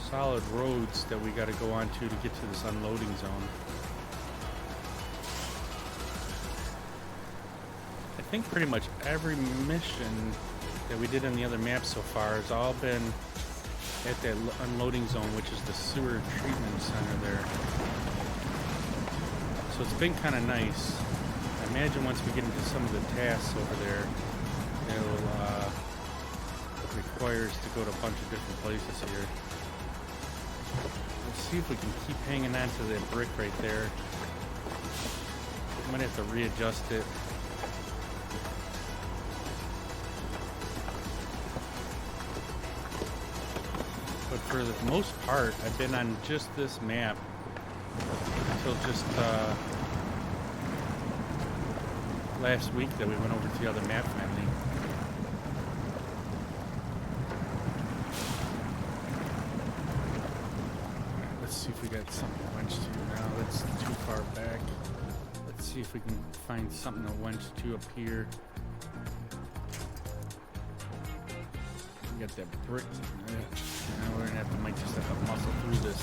solid roads that we got to go on to get to this unloading zone. I think pretty much every mission that we did on the other map so far has all been at that unloading zone, which is the sewer treatment center there. So it's been kind of nice. I imagine once we get into some of the tasks over there, it'll require us to go to a bunch of different places here. Let's see if we can keep hanging on to that brick right there. I might have to readjust it. But for the most part, I've been on just this map until just last week that we went over to the other map finally. Let's see if we got something to winch to now. That's too far back. Let's see if we can find something to winch to up here. We got that brick. Now we're gonna might just have to muscle through this.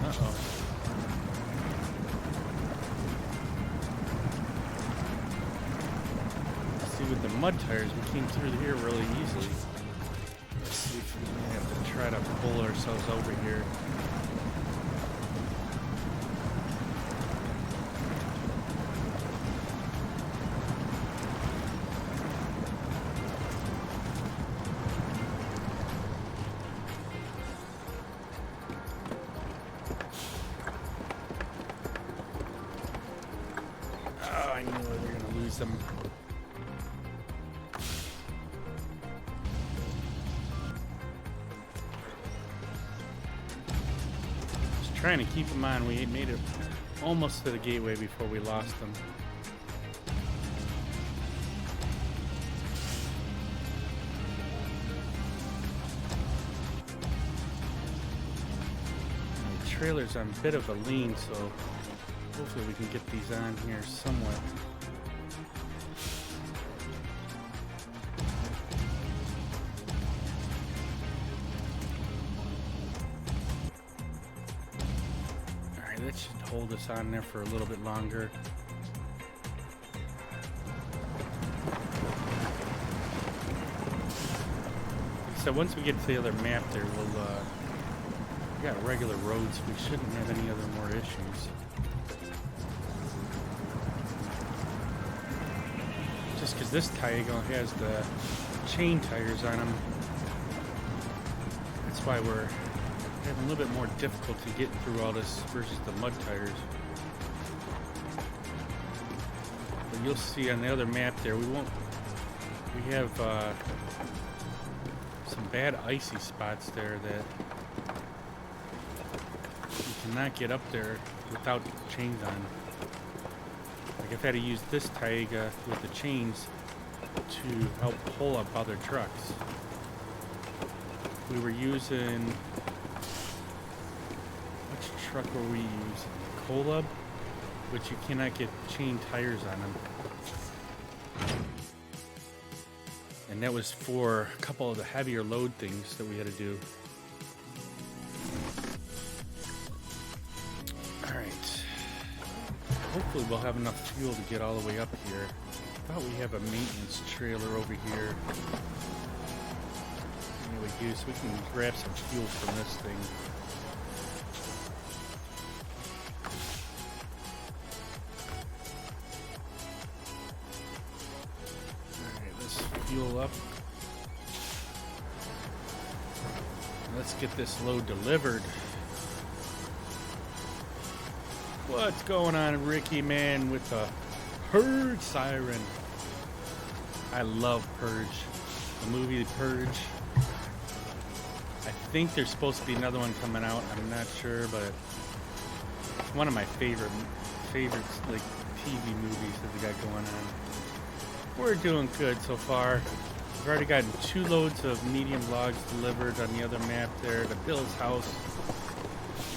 Uh-oh. With the mud tires, we came through here really easily. Let's see if we may have to try to pull ourselves over here. Oh, I knew we were going to lose them. Trying to keep them on. We made it almost to the gateway before we lost them. The trailer's on a bit of a lean, so hopefully we can get these on here somewhat. That should hold us on there for a little bit longer. So once we get to the other map there, we got regular roads. We shouldn't have any other more issues. Just because this Taigo has the chain tires on them, that's why we're having a little bit more difficulty getting through all this versus the mud tires. you'll see on the other map there, we have some bad icy spots there that you cannot get up there without chains on. Like I've had to use this taiga with the chains to help pull up other trucks. We were using, which truck were we using? Colab, which you cannot get chain tires on them. And that was for a couple of the heavier load things that we had to do. Alright. Hopefully we'll have enough fuel to get all the way up here. I thought we have a maintenance trailer over here. Anyway, so we can grab some fuel from this thing. Fuel up. Let's get this load delivered. What's going on, Ricky, man, with the Purge siren? I love Purge. The movie Purge. I think there's supposed to be another one coming out. I'm not sure, but it's one of my favorites, like TV movies that they got going on. We're doing good so far. We've already gotten 2 loads of medium logs delivered on the other map there to Bill's house.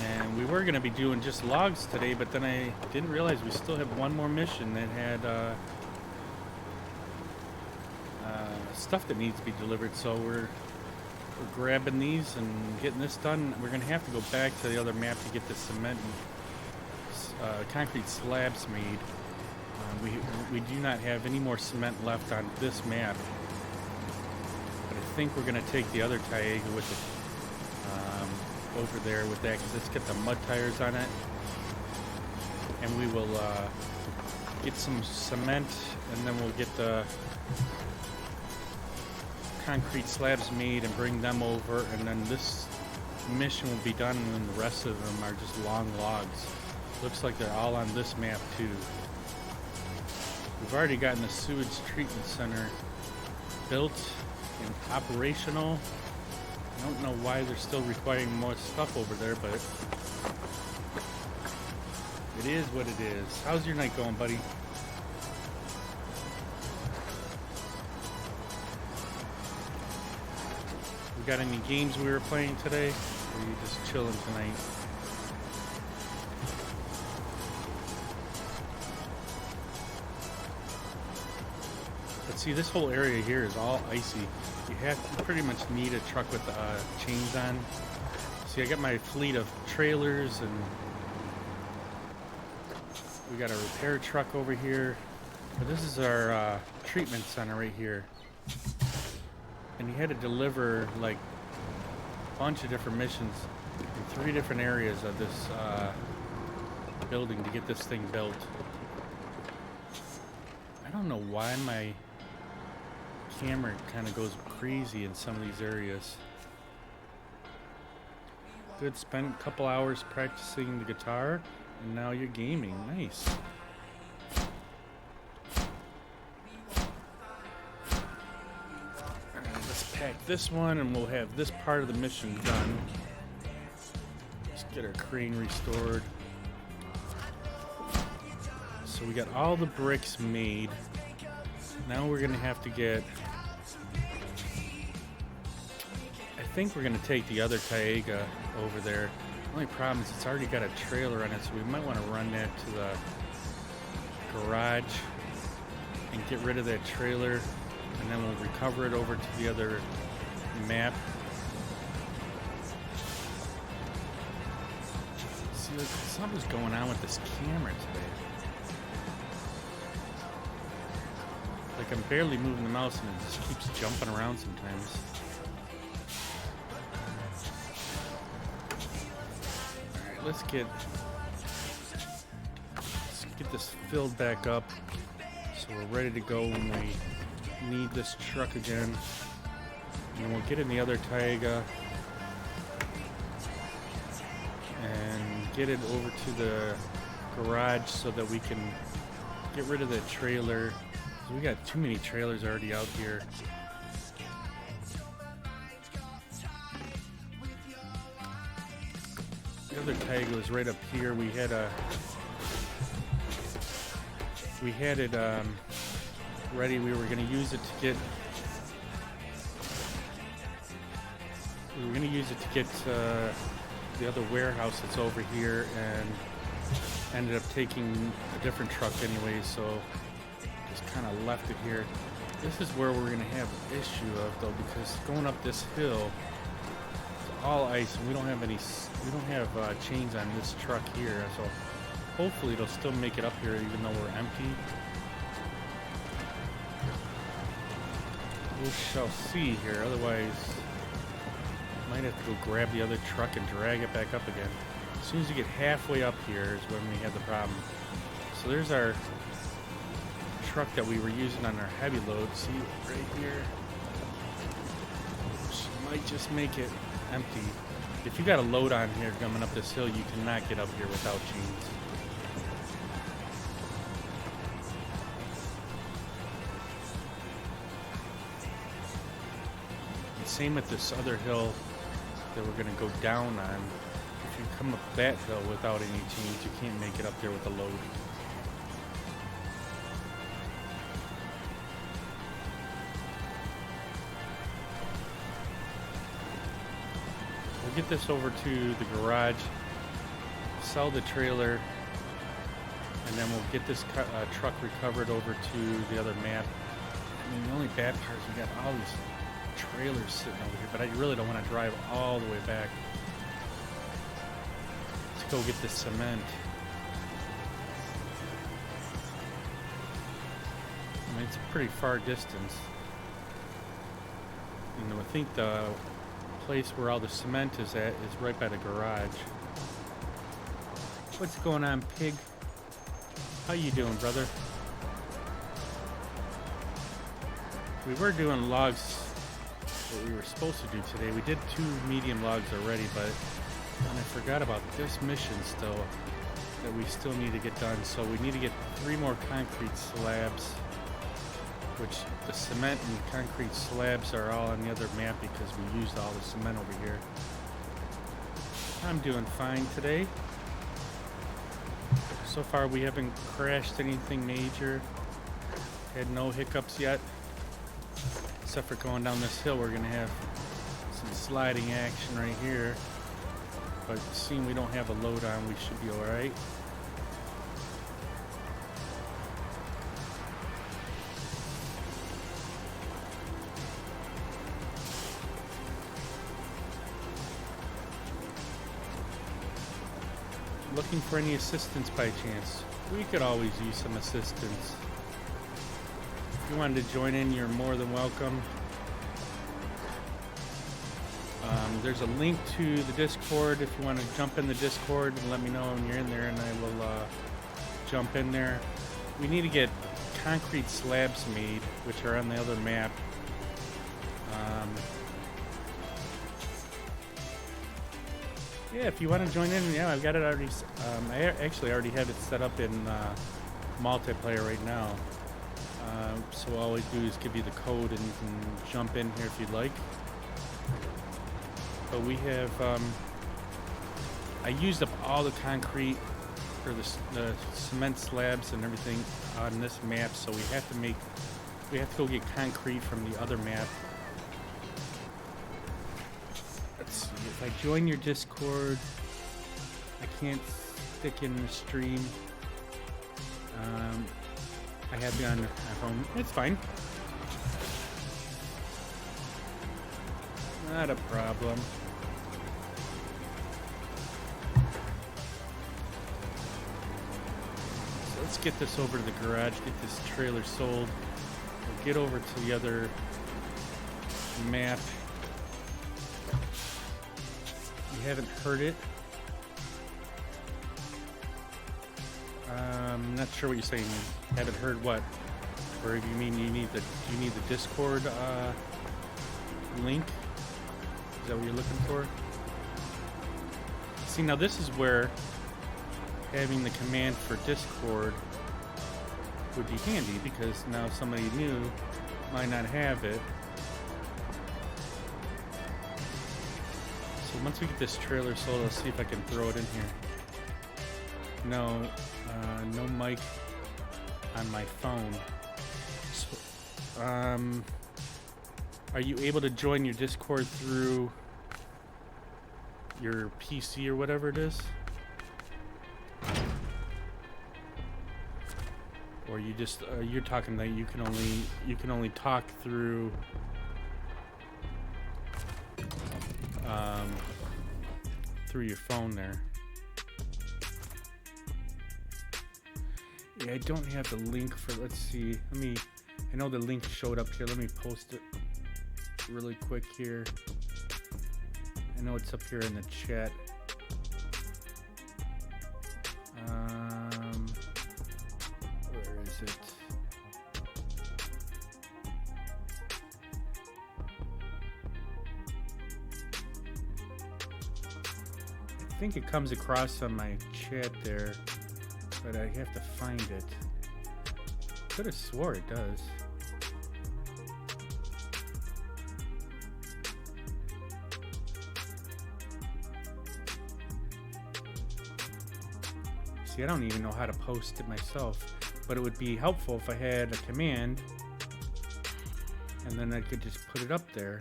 And we were going to be doing just logs today, but then I didn't realize we still have one more mission that had stuff that needs to be delivered. So we're grabbing these and getting this done. We're going to have to go back to the other map to get the cement and concrete slabs made. We do not have any more cement left on this map, but I think we're going to take the other taiga with it over there with that, because it's got the mud tires on it, and we will get some cement, and then we'll get the concrete slabs made and bring them over, and then this mission will be done, and then the rest of them are just long logs. Looks like they're all on this map too. We've already gotten the sewage treatment center built and operational. I don't know why they're still requiring more stuff over there, but it is what it is. How's your night going, buddy? We got any games we were playing today? Or are you just chilling tonight? See, this whole area here is all icy. You pretty much need a truck with chains on. See, I got my fleet of trailers, and we got a repair truck over here. But this is our treatment center right here. And you had to deliver like a bunch of different missions in 3 different areas of this building to get this thing built. I don't know why my camera kind of goes crazy in some of these areas. Good, spent a couple hours practicing the guitar, and now you're gaming. Nice. Alright, let's pack this one, and we'll have this part of the mission done. Let's get our crane restored. So we got all the bricks made. Now we're gonna have to get, I think we're gonna take the other taiga over there. The only problem is it's already got a trailer on it, so we might want to run that to the garage and get rid of that trailer, and then we'll recover it over to the other map. See, like, something's going on with this camera today. Like, I'm barely moving the mouse and it just keeps jumping around sometimes. Alright, let's get this filled back up so we're ready to go when we need this truck again. And we'll get in the other taiga and get it over to the garage so that we can get rid of that trailer. We got too many trailers already out here. The other tag was right up here. We had it ready. We were going to use it to get. We were going to use it to get the other warehouse that's over here, and ended up taking a different truck anyway. So just kind of left it here. This is where we're going to have an issue of though, because going up this hill. All ice, and we don't have chains on this truck here, so hopefully it'll still make it up here even though we're empty. We shall see here, otherwise might have to go grab the other truck and drag it back up again. As soon as you get halfway up here is when we have the problem. So there's our truck that we were using on our heavy load. See right here? Which might just make it empty. If you got a load on here coming up this hill, you cannot get up here without chains. And same with this other hill that we're going to go down on. If you come up that hill without any chains, you can't make it up there with a load. Get this over to the garage, sell the trailer, and then we'll get this truck recovered over to the other map. I mean, the only bad part is we got all these trailers sitting over here, but I really don't want to drive all the way back to go get the cement. I mean, it's a pretty far distance. You know, I think the place where all the cement is at is right by the garage. What's going on, pig? How you doing, brother? We were doing logs, what we were supposed to do today. We did 2 medium logs already, but I forgot about this mission still that we still need to get done. So we need to get 3 more concrete slabs, which the cement and concrete slabs are all on the other map because we used all the cement over here. I'm doing fine today. So far we haven't crashed anything major. Had no hiccups yet. Except for going down this hill, we're gonna have some sliding action right here. But seeing we don't have a load on, we should be alright. Looking for any assistance by chance? We could always use some assistance. If you wanted to join in, you're more than welcome. There's a link to the Discord if you want to jump in the Discord and let me know when you're in there, and I will jump in there. We need to get concrete slabs made, which are on the other map. Yeah, if you want to join in, yeah, I've got it already. I actually already have it set up in multiplayer right now. So all I do is give you the code and you can jump in here if you'd like. But we have, I used up all the concrete for the cement slabs and everything on this map, so we have to go get concrete from the other map. Let's see, if I join your Discord, I can't stick in the stream. I have you on home. It's fine. Not a problem. So let's get this over to the garage, get this trailer sold. We'll get over to the other map. You haven't heard it. I'm not sure what you're saying. Haven't heard what? Or you mean you need the Discord link? Is that what you're looking for? See, now this is where having the command for Discord would be handy because now somebody new might not have it. So once we get this trailer sold, let's see if I can throw it in here. No, no mic on my phone. So, are you able to join your Discord through your PC or whatever it is? Or you just you're talking that you can only talk through through your phone there. Yeah, I don't have the link for, let's see. I know the link showed up here. Let me post it really quick here. I know it's up here in the chat. Where is it? I think it comes across on my chat there, but I have to find it. Could have swore it does. See, I don't even know how to post it myself, but it would be helpful if I had a command and then I could just put it up there.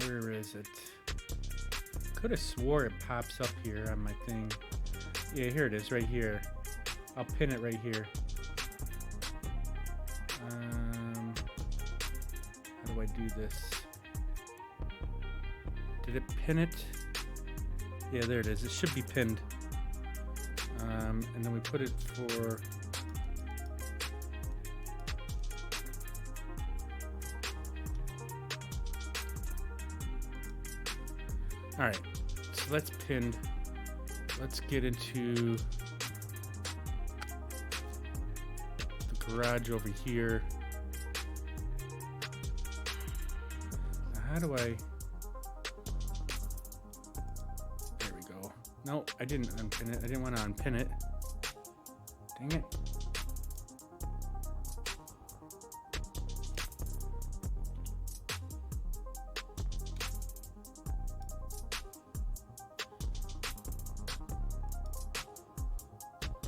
Where is it? Could have swore it pops up here on my thing. Yeah, here it is, right here. I'll pin it right here. How do I do this? Did it pin it? Yeah, there it is. It should be pinned. And then we put it for... All right, so that's pinned. Let's get into the garage over here. Now how do I... There we go. No, I didn't unpin it. I didn't want to unpin it. Dang it.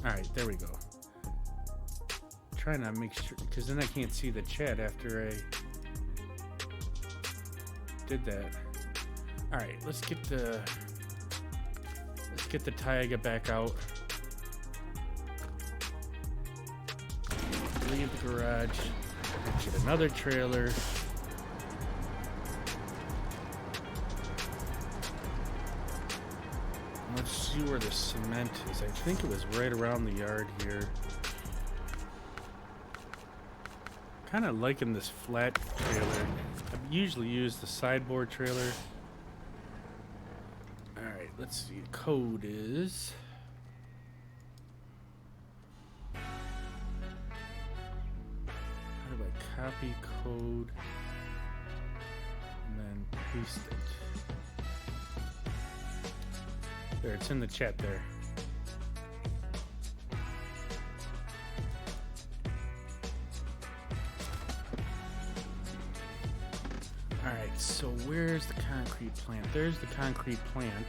Alright, there we go. Trying to make sure, because then I can't see the chat after I did that. Alright, let's get the Taiga back out. Leave the garage. Get another trailer. Let's see where the cement is. I think it was right around the yard here. Kind of liking this flat trailer. I usually use the sideboard trailer. Alright, let's see. Code is... How do I copy code and then paste it? There, it's in the chat there. Alright, so where's the concrete plant? There's the concrete plant.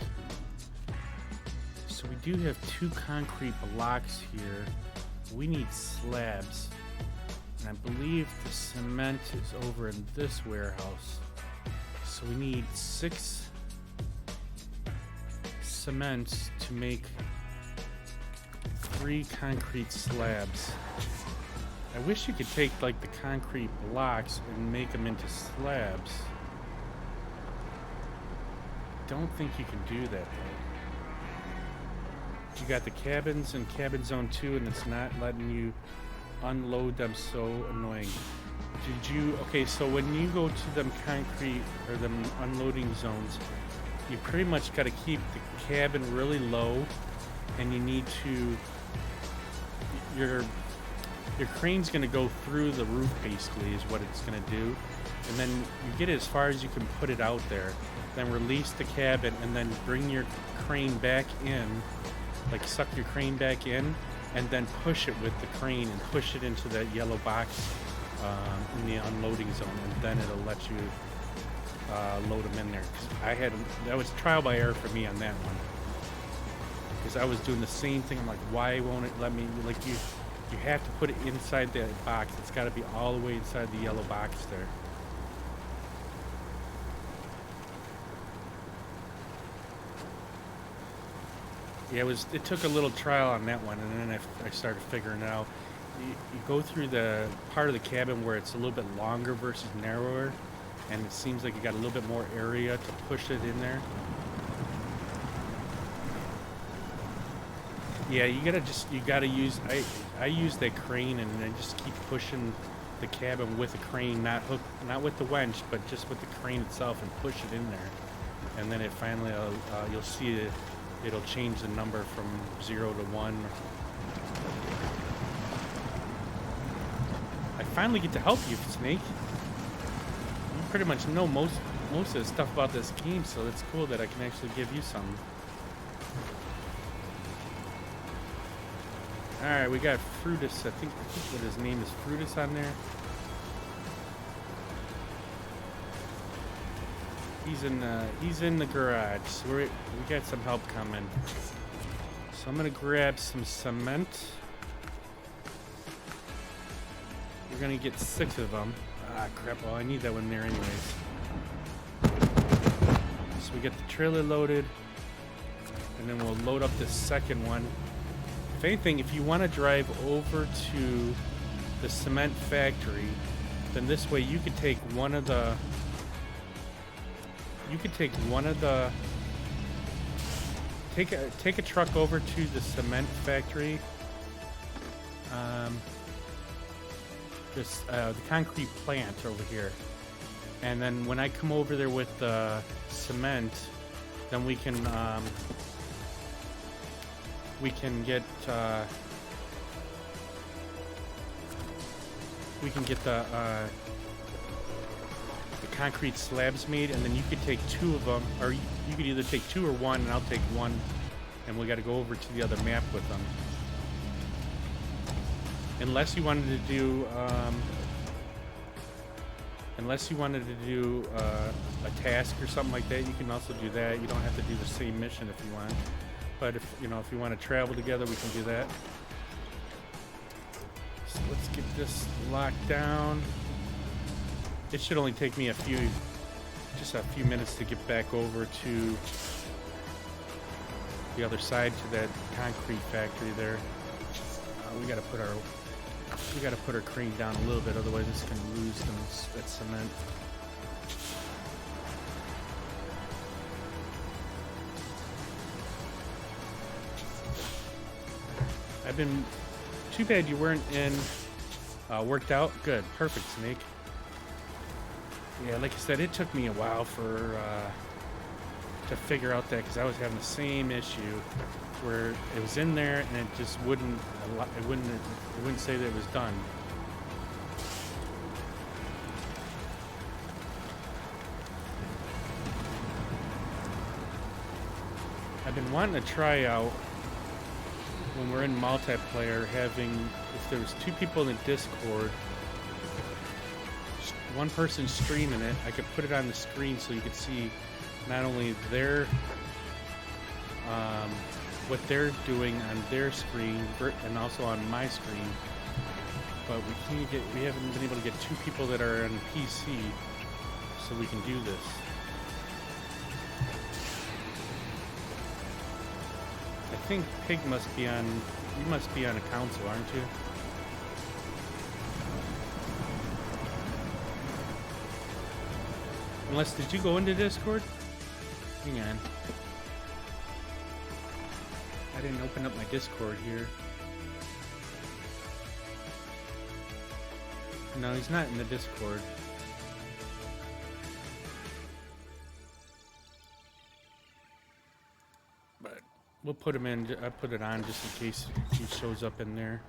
So we do have 2 concrete blocks here. We need slabs. And I believe the cement is over in this warehouse. So we need 6 cement to make 3 concrete slabs. I wish you could take like the concrete blocks and make them into slabs. Don't think you can do that though. You got the cabins in cabin zone 2 and it's not letting you unload them. So annoying. Did you... Okay, so when you go to them concrete or them unloading zones, you pretty much got to keep the cabin really low, and you need to... your crane's gonna go through the roof basically is what it's gonna do. And then you get it as far as you can put it out there. Then release the cabin and then bring your crane back in, like suck your crane back in, and then push it with the crane and push it into that yellow box in the unloading zone, and then it'll let you load them in there. That was trial by error for me on that one, because I was doing the same thing. I'm like, why won't it let me? Like you have to put it inside that box. It's got to be all the way inside the yellow box there. Yeah, it took a little trial on that one, and then I started figuring it out. You go through the part of the cabin where it's a little bit longer versus narrower, and it seems like you got a little bit more area to push it in there. Yeah, you gotta use, I use that crane, and I just keep pushing the cabin with a crane, not with the winch, but just with the crane itself, and push it in there. And then it finally, you'll see it. It'll change the number from 0 to 1. I finally get to help you, Snake. You pretty much know most of the stuff about this game, so it's cool that I can actually give you some. Alright, we got Frutus. I think what his name is, Frutus, on there. He's in the garage. So we got some help coming. So I'm gonna grab some cement. We're gonna get 6 of them. Ah, crap! Well, I need that one there anyways. So we get the trailer loaded, and then we'll load up the second one. If anything, if you want to drive over to the cement factory, then this way you could take one of the. Take a truck over to the cement factory. The concrete plant over here, and then when I come over there with the cement, then we can get the concrete slabs made, and then you could take 2 of them, or you could either take 2 or 1, and I'll take 1, and we got to go over to the other map with them. Unless you wanted to do a task or something like that, you can also do that. You don't have to do the same mission if you want. But if you want to travel together, we can do that. So let's get this locked down. It should only take me just a few minutes to get back over to the other side, to that concrete factory there. We gotta put our crane down a little bit, otherwise it's gonna lose that cement. Too bad you weren't in worked out. Good, perfect, Snake. Yeah, like I said, it took me a while to figure out that, because I was having the same issue where it was in there and it just wouldn't say that it was done. I've been wanting to try out, when we're in multiplayer, if there was 2 people in the Discord, one person streaming it, I could put it on the screen so you could see not only what they're doing on their screen and also on my screen, but we haven't been able to get 2 people that are on PC so we can do this. I think Pig you must be on a console, aren't you? Unless, did you go into Discord? Hang on. I didn't open up my Discord here. No, he's not in the Discord. But we'll put him in. I put it on just in case he shows up in there.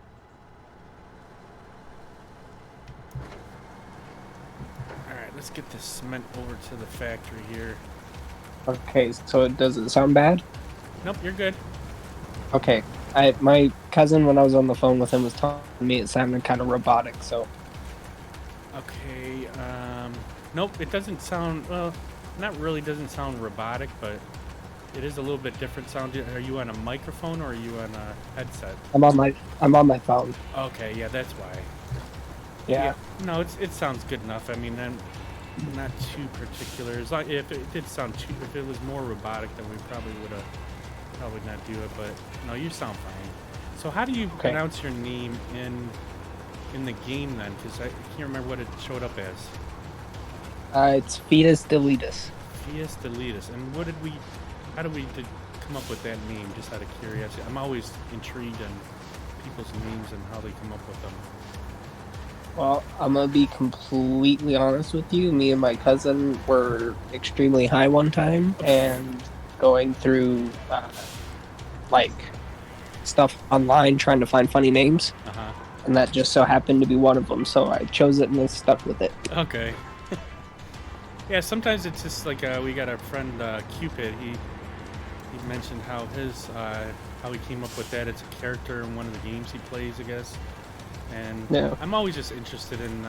let's get this cement over to the factory here. Okay, so does it sound bad? Nope, you're good. Okay. My cousin, when I was on the phone with him, was telling me it sounded kind of robotic, so Okay, nope, it doesn't sound, well, not really doesn't sound robotic, but it is a little bit different sound. Are you on a microphone or are you on a headset? I'm on my phone. Okay, yeah, that's why. Yeah. No, it sounds good enough. I mean, I'm not too particular. As long, if it did sound too, if it was more robotic, then we probably would have probably not do it. But no, you sound fine. So how do you pronounce your name in the game then? Because I can't remember what it showed up as. It's Fetus Deletus. Fies Deletus. And how did we come up with that name? Just out of curiosity. I'm always intrigued in people's names and how they come up with them. Well, I'm gonna be completely honest with you. Me and my cousin were extremely high one time and going through like stuff online trying to find funny names. Uh-huh. And that just so happened to be one of them, so I chose it and then stuck with it. Okay. Yeah, sometimes it's just like we got our friend Cupid. He mentioned how how he came up with that. It's a character in one of the games he plays, I guess. And Yeah. I'm always just interested in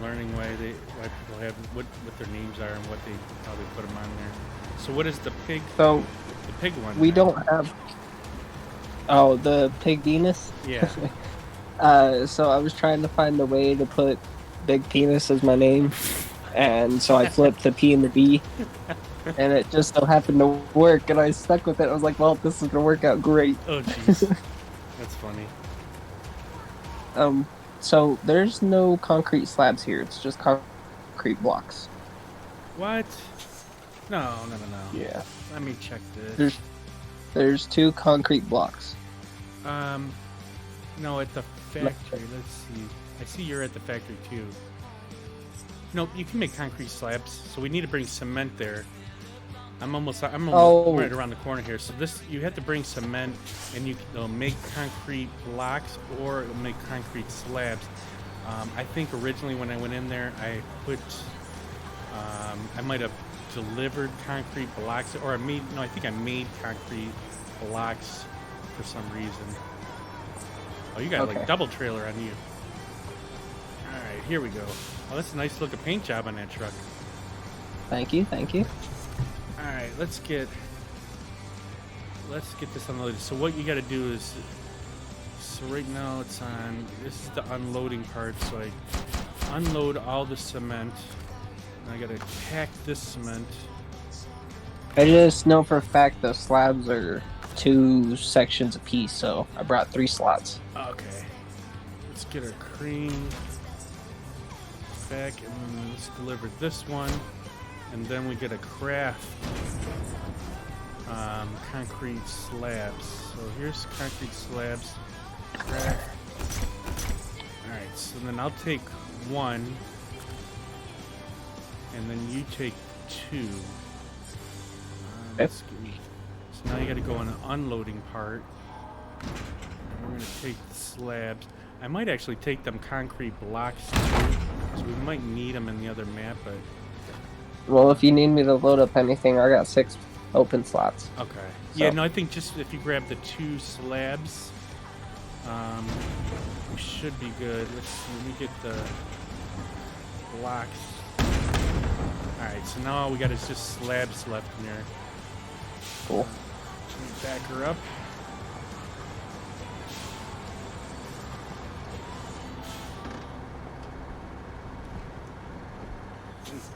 learning why people have what their names are and how they put them on there. So what is the pig? So the pig one. we don't have. Oh, the pig penis. Yeah. So I was trying to find a way to put Big Penis as my name, and so I flipped the P and the B, and it just so happened to work, and I stuck with it. I was like, well, this is gonna work out great. Oh, jeez. That's funny. So there's no concrete slabs here. It's just concrete blocks. What? No. Yeah. Let me check this. There's 2 concrete blocks. No, at the factory. Let's see. I see you're at the factory too. No, you can make concrete slabs. So we need to bring cement there. I'm almost right around the corner here. So you have to bring cement, and they'll make concrete blocks or it'll make concrete slabs. I think originally when I went in there, I might have delivered concrete blocks, or I think I made concrete blocks for some reason. Oh, you got like double trailer on you. All right, here we go. Oh, that's a nice looking paint job on that truck. Thank you. All right, let's get this unloaded. So what you got to do is, right now it's on. This is the unloading part. So I unload all the cement. And I got to pack this cement. I just know for a fact those slabs are 2 sections apiece, so I brought 3 slots. Okay. Let's get our crane back, and then let's deliver this one. And then we get a craft concrete slabs. So here's concrete slabs. Craft. Alright, so then I'll take 1. And then you take 2. So now you got to go on an unloading part. And we're going to take the slabs. I might actually take them concrete blocks too, so we might need them in the other map, but... Well, if you need me to load up anything, I got 6 open slots. Okay. So. Yeah, no, I think just if you grab the 2 slabs, we should be good. Let's see, let me get the blocks. Alright, so now all we got is just slabs left in there. Cool. Let me back her up.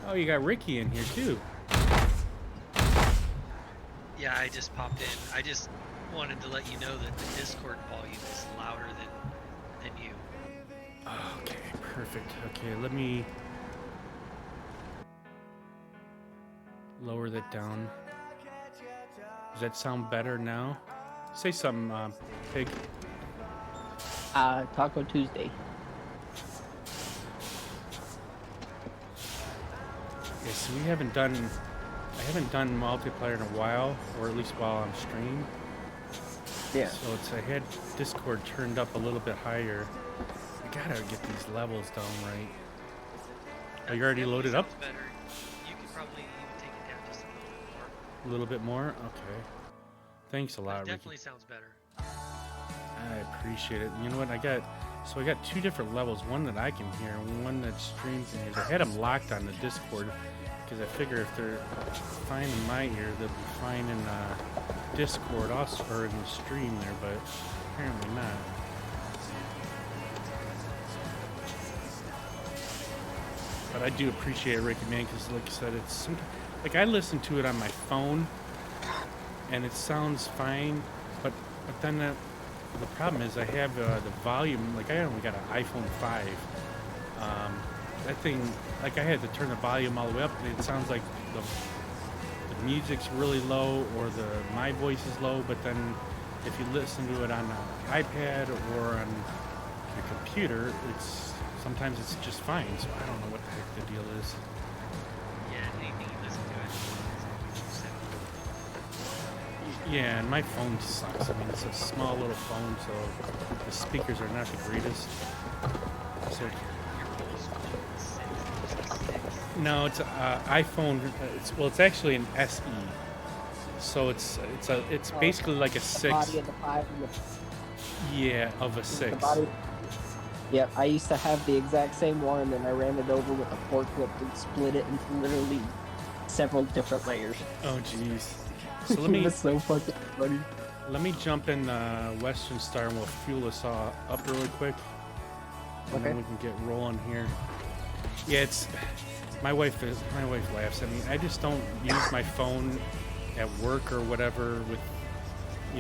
Oh, you got Ricky in here too. Yeah, I just popped in. I just wanted to let you know that the Discord volume is louder than you. Okay, perfect. Okay, let me lower that down. Does that sound better now? Say something, Pig. Taco Tuesday. Yeah, so I haven't done multiplayer in a while, or at least while I'm streaming. Yeah. So I had Discord turned up a little bit higher. I gotta get these levels down right. Oh, you already loaded up? Sounds better. You could probably even take it down just a little bit more. A little bit more? Okay. Thanks a But lot, it Ricky. definitely sounds better. I appreciate it. You know what? I got 2 different levels. One that I can hear, and one that streams in here. I had them locked on the Discord because I figure if they're fine in my ear, they'll be fine in Discord also, or in the stream there. But apparently not. But I do appreciate it, Ricky, man, because like I said, it's like I listen to it on my phone, and it sounds fine. But then the problem is I have the volume. Like I only got an iPhone 5. That thing, like I had to turn the volume all the way up, and it sounds like the music's really low or my voice is low. But then if you listen to it on an iPad or on your computer, sometimes it's just fine. So I don't know what the heck the deal is. Yeah, anything you listen to it is always sound. Yeah, and my phone sucks. I mean, it's a small little phone, so the speakers are not the greatest. So Your whole school is 6. no, it's iPhone. It's actually an SE. So it's basically like a The 6. body of the 5 and Yeah, of a the 6. body. Yep, I used to have the exact same one, and I ran it over with a forklift and split it into literally several different layers. Oh jeez. So It was so fucking funny. let me jump in Western Star and we'll fuel us all up really quick, and then Okay. we can get rolling here. Yeah, my wife laughs at me. I just don't use my phone at work or whatever with the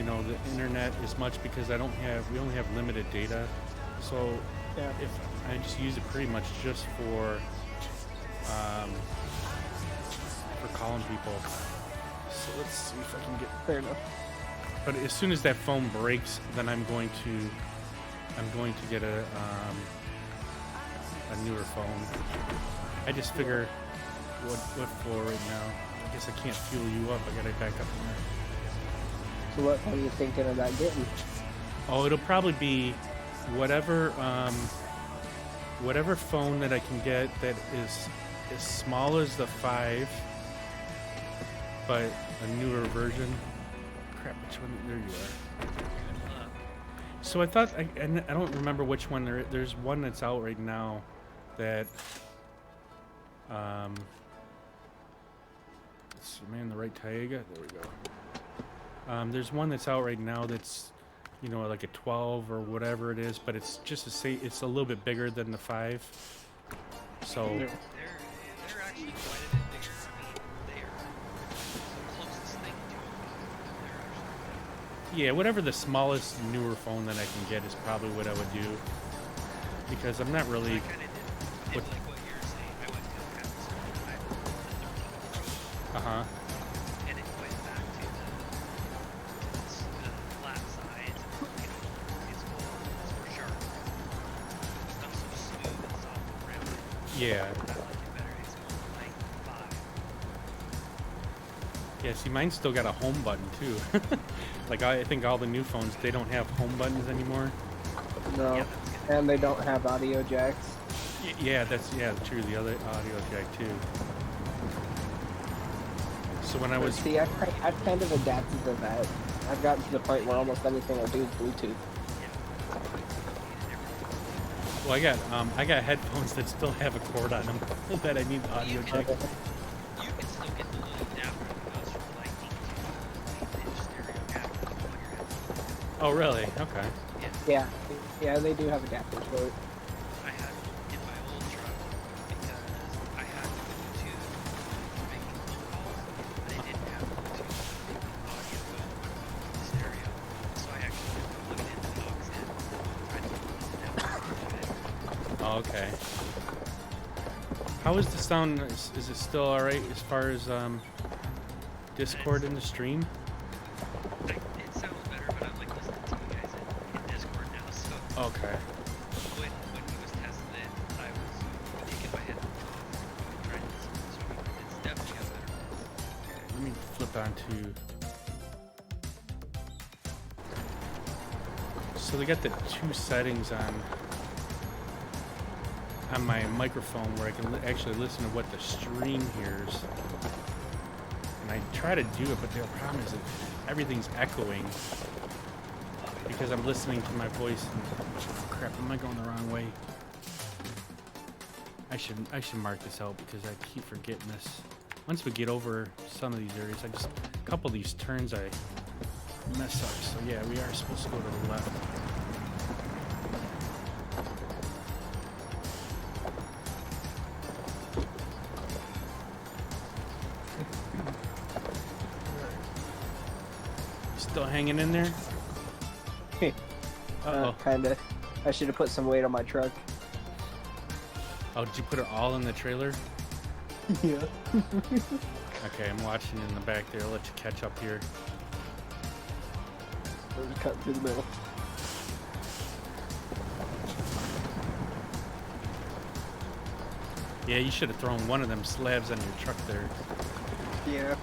internet as much because we only have limited data. So Yeah. if I just use it pretty much just for calling people. So let's see if I can get. Fair enough. But as soon as that phone breaks, then I'm going to get a newer phone. I just figure what for right now. I guess I can't fuel you up. I gotta back up in there. So what are you thinking about getting? Oh, it'll probably be whatever phone that I can get that is as small as the 5, but a newer version. Crap, which one? There you are. So I thought, I don't remember which one. There's one that's out right now that, am I in the right Taiga? There we go. There's one that's out right now that's, like a 12 or whatever it is, but it's just it's a little bit bigger than the 5. So They're actually quite a bit bigger. I mean, they are the closest thing to them. They're actually. yeah, whatever the smallest newer phone that I can get is probably what I would do, because I'm not So really. I kind of did like what you're saying. I went to kind of the 13 Pro, and it went back to the flat sides. It's more sharp. It's not so smooth and soft and rounded. Yeah. I like it better. It's more like 5. Yeah, see, mine's still got a home button too. Like I think all the new phones, they don't have home buttons anymore. No. Yeah, that's good. And they don't have audio jacks. Yeah, that's true. The other audio jack too. So when I was See, I've kind of adapted to that. I've gotten to the point where almost everything I do is Bluetooth. well, I got headphones that still have a cord on them that I need the audio jack. You can still get the little adapter that goes from lightning to 8-inch stereo jack when you plug your headphones. Oh, really? Okay. Yeah. Yeah, they do have adapters for it. I had one in my old truck because I had Bluetooth for making phone calls, but it didn't have Bluetooth audio going to the stereo. So I actually had to plug it into the aux in, tried to put it down and Oh, okay. How is the sound? Is it still all right as far as Discord in the stream? it sounds better, but I'm like listening to you guys in Discord now, so Okay. when he was testing it, I was taking my headphones off and trying to listen, so it's definitely got better ones. Let me flip on to. So they got the 2 settings on on my microphone where I can actually listen to what the stream hears. And I try to do it, but the problem is that everything's echoing because I'm listening to my voice. And, crap, am I going the wrong way? I should mark this out because I keep forgetting this. Once we get over some of these areas, a couple of these turns I mess up. So yeah, we are supposed to go to the left. Still hanging in there? Uh-oh. Kinda. I should have put some weight on my truck. Oh, did you put it all in the trailer? Yeah. Okay, I'm watching in the back there. I'll let you catch up here. We're cut through the middle. Yeah, you should have thrown one of them slabs on your truck there. Yeah.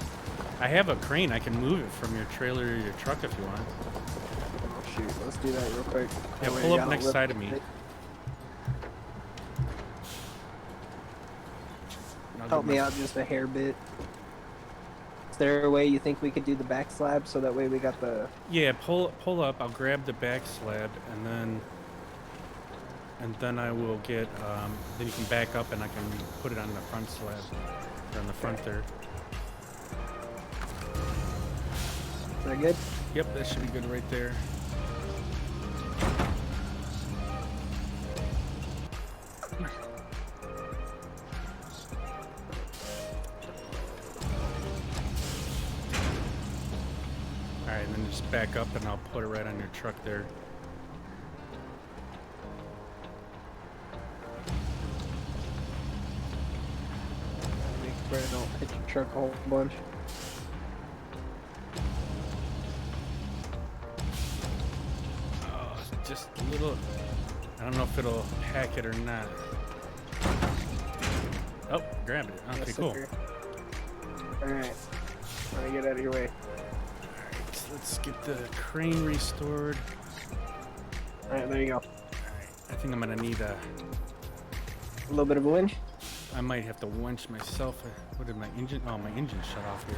I have a crane. I can move it from your trailer to your truck if you want. Oh shoot, let's do that real quick. Yeah, That way pull you up gotta next lift side of me. it. And I'll Help get me my- out just a hair bit. Is there a way you think we could do the back slab so that way we got the... Yeah, pull up. I'll grab the back slab and then I will get. Then you can back up and I can put it on the front slab or on the front there. Is that good? Yep, that should be good right there. Alright, and then just back up and I'll put it right on your truck there. Make sure I don't hit your truck a whole bunch. Oh, just a little. I don't know if it'll pack it or not. Oh, grabbed it. Okay, Yes, cool. sir. Alright. Let me get out of your way. Alright, so let's get the crane restored. Alright, there you go. Alright, I think I'm gonna need a. A little bit of a winch. I might have to winch myself. What did my engine? Oh, my engine's shut off here.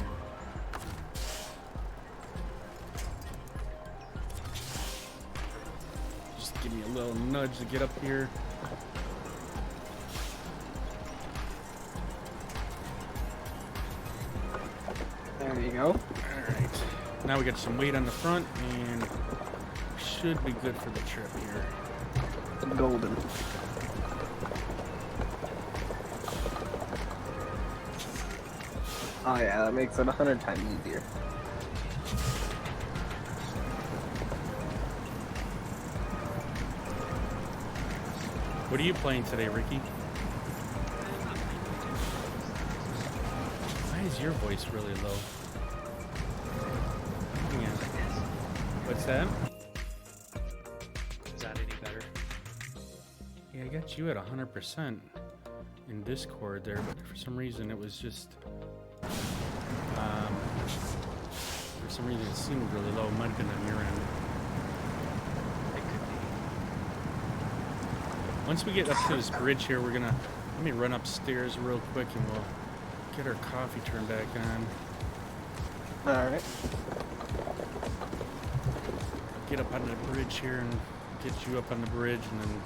Just give me a little nudge to get up here. There you go. Alright. Now we got some weight on the front and should be good for the trip here. Golden. Oh yeah, that makes it 100 times easier. What are you playing today, Ricky? Why is your voice really low? Hang on. What's that? Is that any better? Yeah, I got you at 100% in Discord there, but for some reason it was just... for some reason it seemed really low. It might have been on your end. It could be. Once we get up to this bridge here, we're gonna... Let me run upstairs real quick and we'll get our coffee turned back on. Alright. Get up on the bridge here and get you up on the bridge, and then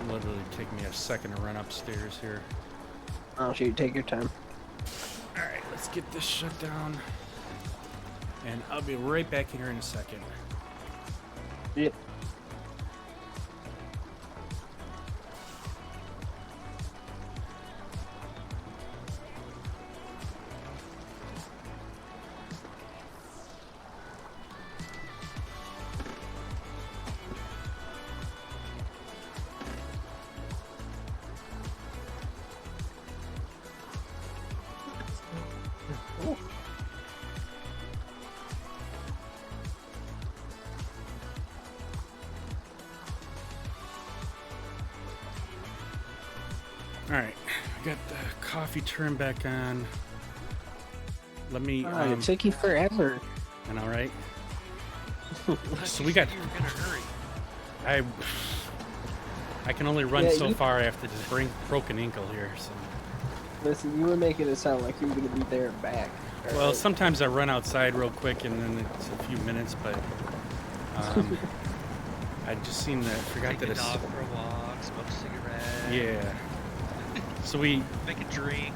it'll literally take me a second to run upstairs here. Oh shoot, take your time. Alright, let's get this shut down. And I'll be right back here in a second. Yep. Alright, I got the coffee turned back on. Let me, Oh, it took you forever. I know, right? I thought So you we said got- you were gonna hurry. I I can only run Yeah, so you- far after this broken ankle here. So. Listen, you were making it sound like you were gonna be there and back. All Well, right. sometimes I run outside real quick and then it's a few minutes, but I just seen that. Forgot Take that the it's. dog for a walk, smoke a cigarette. Yeah. So we. Make a drink.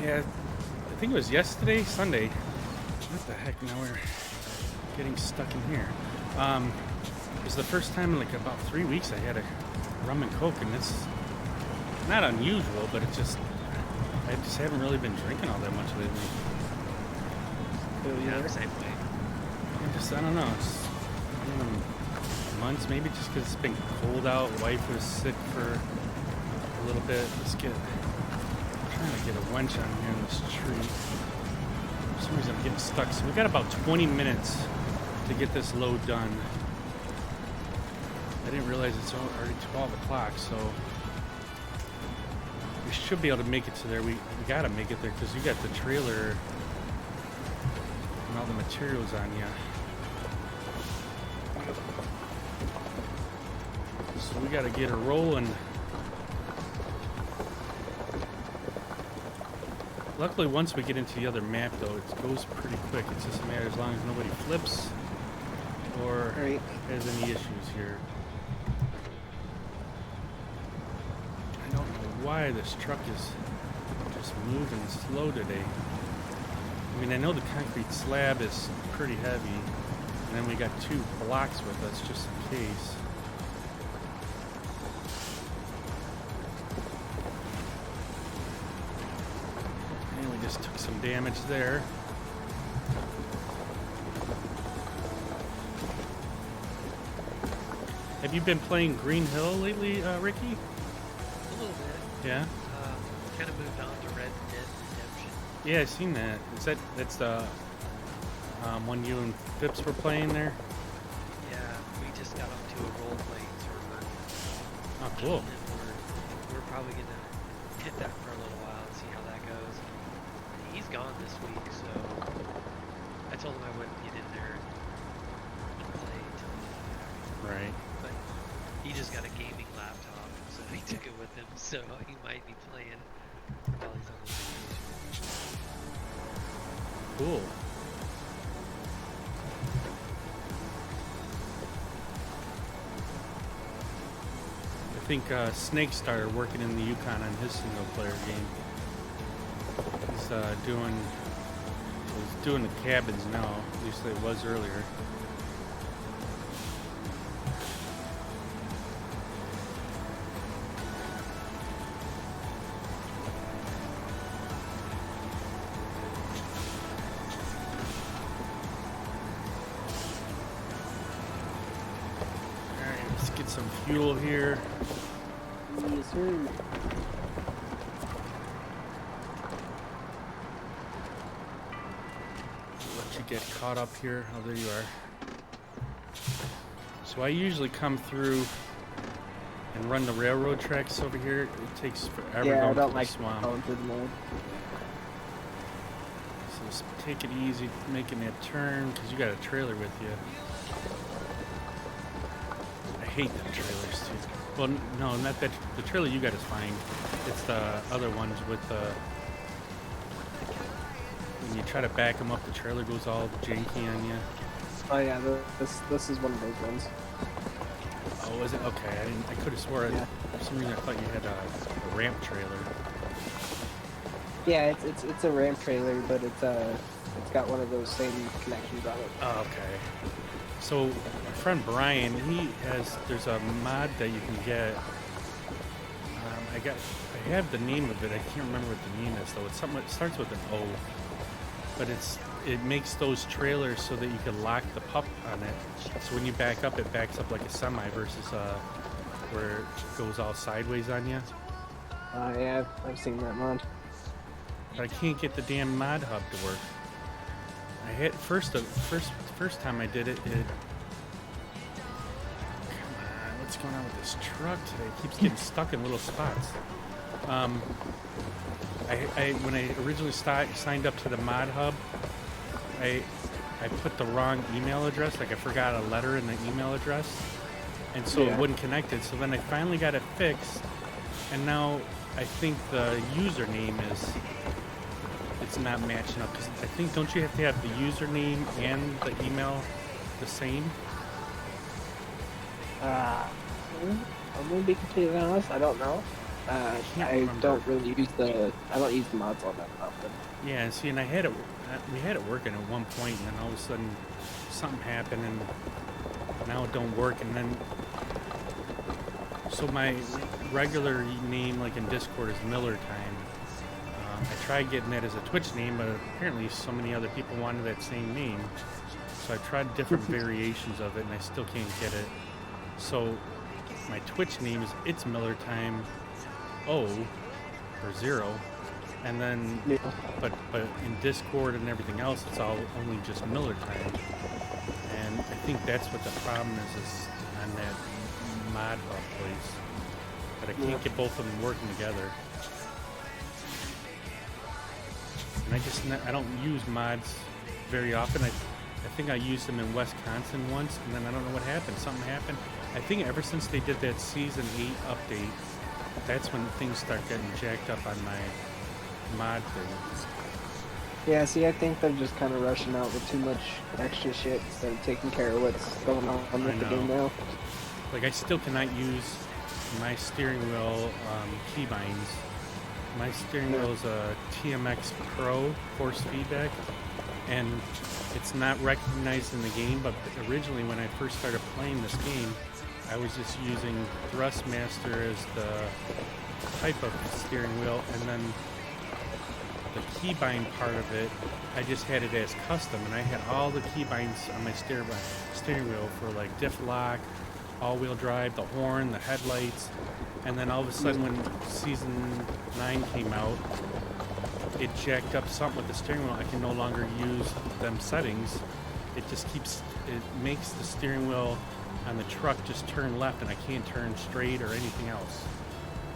Yeah. I think it was yesterday, Sunday. What the heck? Now we're getting stuck in here. It was the first time in like about 3 weeks I had a rum and coke, and it's not unusual, but it's just. I just haven't really been drinking all that much lately. Yeah, the same way. I don't know. It's one of them months, maybe just because it's been cold out. Wife was sick for a little bit. I'm trying to get a winch on here in this tree. For some reason I'm getting stuck. So we got about 20 minutes to get this load done. I didn't realize it's already 12 o'clock, so we should be able to make it to there. We gotta make it there because you got the trailer and all the materials on you. So we gotta get her rolling. Luckily, once we get into the other map, though, it goes pretty quick. It's just a matter as long as nobody flips or Right. has any issues here. I don't know why this truck is just moving slow today. I mean, I know the concrete slab is pretty heavy, and then we got 2 blocks with us just in case. And we just took some damage there. Have you been playing Green Hill lately, Ricky? A little bit. Yeah? Kind of moved on to Red Dead Redemption. Yeah, I seen that. That's the one you and Phipps were playing there? Yeah, we just got onto a role-playing server. Oh, cool. And we're probably gonna hit that for a little while and see how that goes. He's gone this week, so I told him I wouldn't get in there and play until he got back. Right. But he just got a gaming laptop, so he took it with him. So he might be playing while he's on vacation. Cool. I think Snake started working in the Yukon on his single-player game. He's doing the cabins now. At least it was earlier. All right, let's get some fuel here. Yes, sir. Let you get caught up here. Oh, there you are. So I usually come through and run the railroad tracks over here. It takes forever Yeah, I going don't through like the swamp. going through the mud. So just take it easy making that turn because you got a trailer with you. I hate the trailers too. Well, no, not that. The trailer you got is fine. It's the other ones with the. When you try to back them up, the trailer goes all janky on you. Oh yeah, this is one of those ones. Oh, was it? Okay, I could have swore. Yeah. For some reason, I thought you had a ramp trailer. Yeah, it's a ramp trailer, but it's got one of those same connections on it. Oh, okay. So my friend Brian, there's a mod that you can get. I have the name of it. I can't remember what the name is though. It's something. It starts with an O, but it makes those trailers so that you can lock the pup on it. So when you back up, it backs up like a semi versus where it goes all sideways on you. Yeah, I've seen that mod. But I can't get the damn mod hub to work. I hit first time I did it. Come on, what's going on with this truck today? It keeps getting stuck in little spots. When I originally signed up to the mod hub, I put the wrong email address. Like I forgot a letter in the email address, and so Yeah. it wouldn't connect it. So then I finally got it fixed, and now I think the username it's not matching up. 'Cause I think, don't you have to have the username and the email the same? I'm gonna be completely honest. I don't know. Can't I remember. don't really use I don't use the mods all that often. Yeah, see, and we had it working at one point, and then all of a sudden something happened, and now it don't work, and then so my regular name, like in Discord, is Miller Time. I tried getting that as a Twitch name, but apparently so many other people wanted that same name, so I tried different variations of it, and I still can't get it. So my Twitch name is It's Miller Time O or 0, and then Yeah. but in Discord and everything else, it's all only just Miller Time. And I think that's what the problem is on that mod hub place. But I can't get both of them working together. And I don't use mods very often. I think I used them in Wisconsin once, and then I don't know what happened. Something happened. I think ever since they did that Season 8 update, that's when things start getting jacked up on my mod thing. Yeah, see, I think they're just kind of rushing out with too much extra shit instead of taking care of what's going on with the game now. Like, I still cannot use my steering wheel keybinds. My steering wheel is a TMX Pro force feedback, and it's not recognized in the game, but originally when I first started playing this game, I was just using Thrustmaster as the type of steering wheel, and then the keybind part of it, I just had it as custom, and I had all the keybinds on my steering wheel for like diff lock, all-wheel drive, the horn, the headlights, and then all of a sudden when Season 9 came out, it jacked up something with the steering wheel. I can no longer use them settings. It makes the steering wheel on the truck just turn left, and I can't turn straight or anything else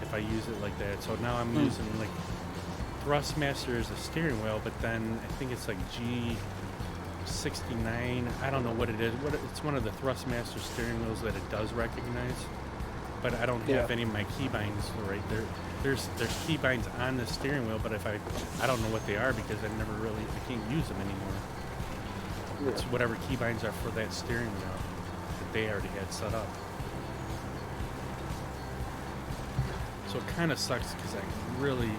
if I use it like that. So now I'm using like Thrustmaster as a steering wheel, but then I think it's like G69. I don't know what it is. It's one of the Thrustmaster steering wheels that it does recognize, but I don't have any of my keybinds right there. There's keybinds on the steering wheel, but I don't know what they are because I can't use them anymore. Yeah. It's whatever keybinds are for that steering wheel that they already had set up. So it kind of sucks because I really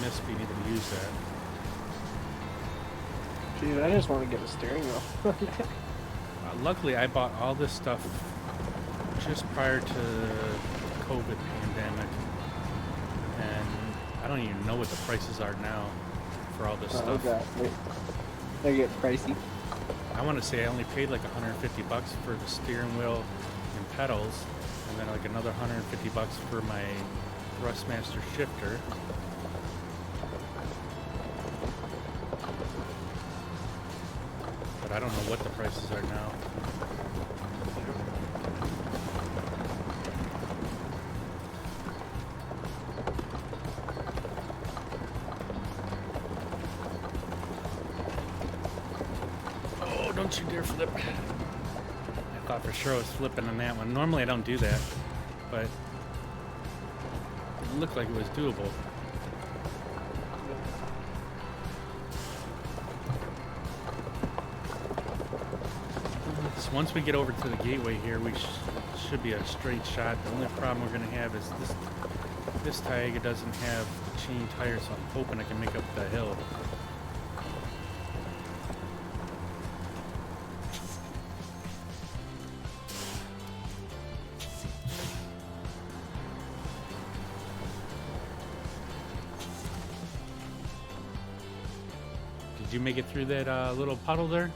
miss being able to use that. Dude, I just want to get a steering wheel. Luckily, I bought all this stuff just prior to the COVID pandemic, and I don't even know what the prices are now for all this stuff. God. They get pricey. I want to say I only paid like $150 for the steering wheel and pedals, and then like another $150 for my Thrustmaster shifter. But I don't know what the prices are now. Oh, don't you dare flip. I thought for sure I was flipping on that one. Normally I don't do that, but it looked like it was doable. So once we get over to the gateway here, we should be a straight shot. The only problem we're going to have is this Taiga doesn't have the chain tire, so I'm hoping I can make up the hill. Did you make it through that little puddle there?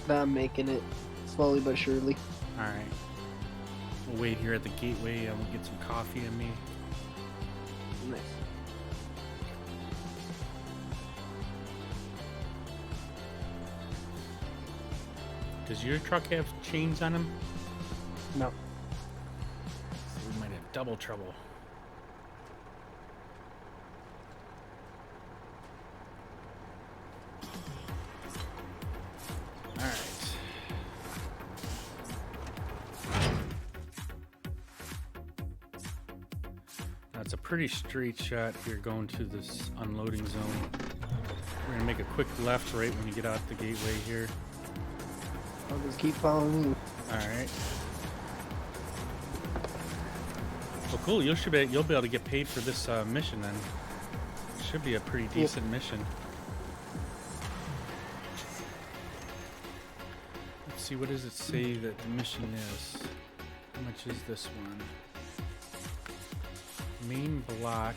I'm making it slowly but surely. Alright. We'll wait here at the gateway and we'll get some coffee in me. Nice. Does your truck have chains on them? No. So we might have double trouble. Alright. It's a pretty straight shot here going to this unloading zone. We're gonna make a quick left right when you get out the gateway here. I'll just keep following you. Alright. Well, cool. You'll be able to get paid for this mission then. Should be a pretty decent mission. Let's see, what does it say that the mission is? How much is this one? Main block.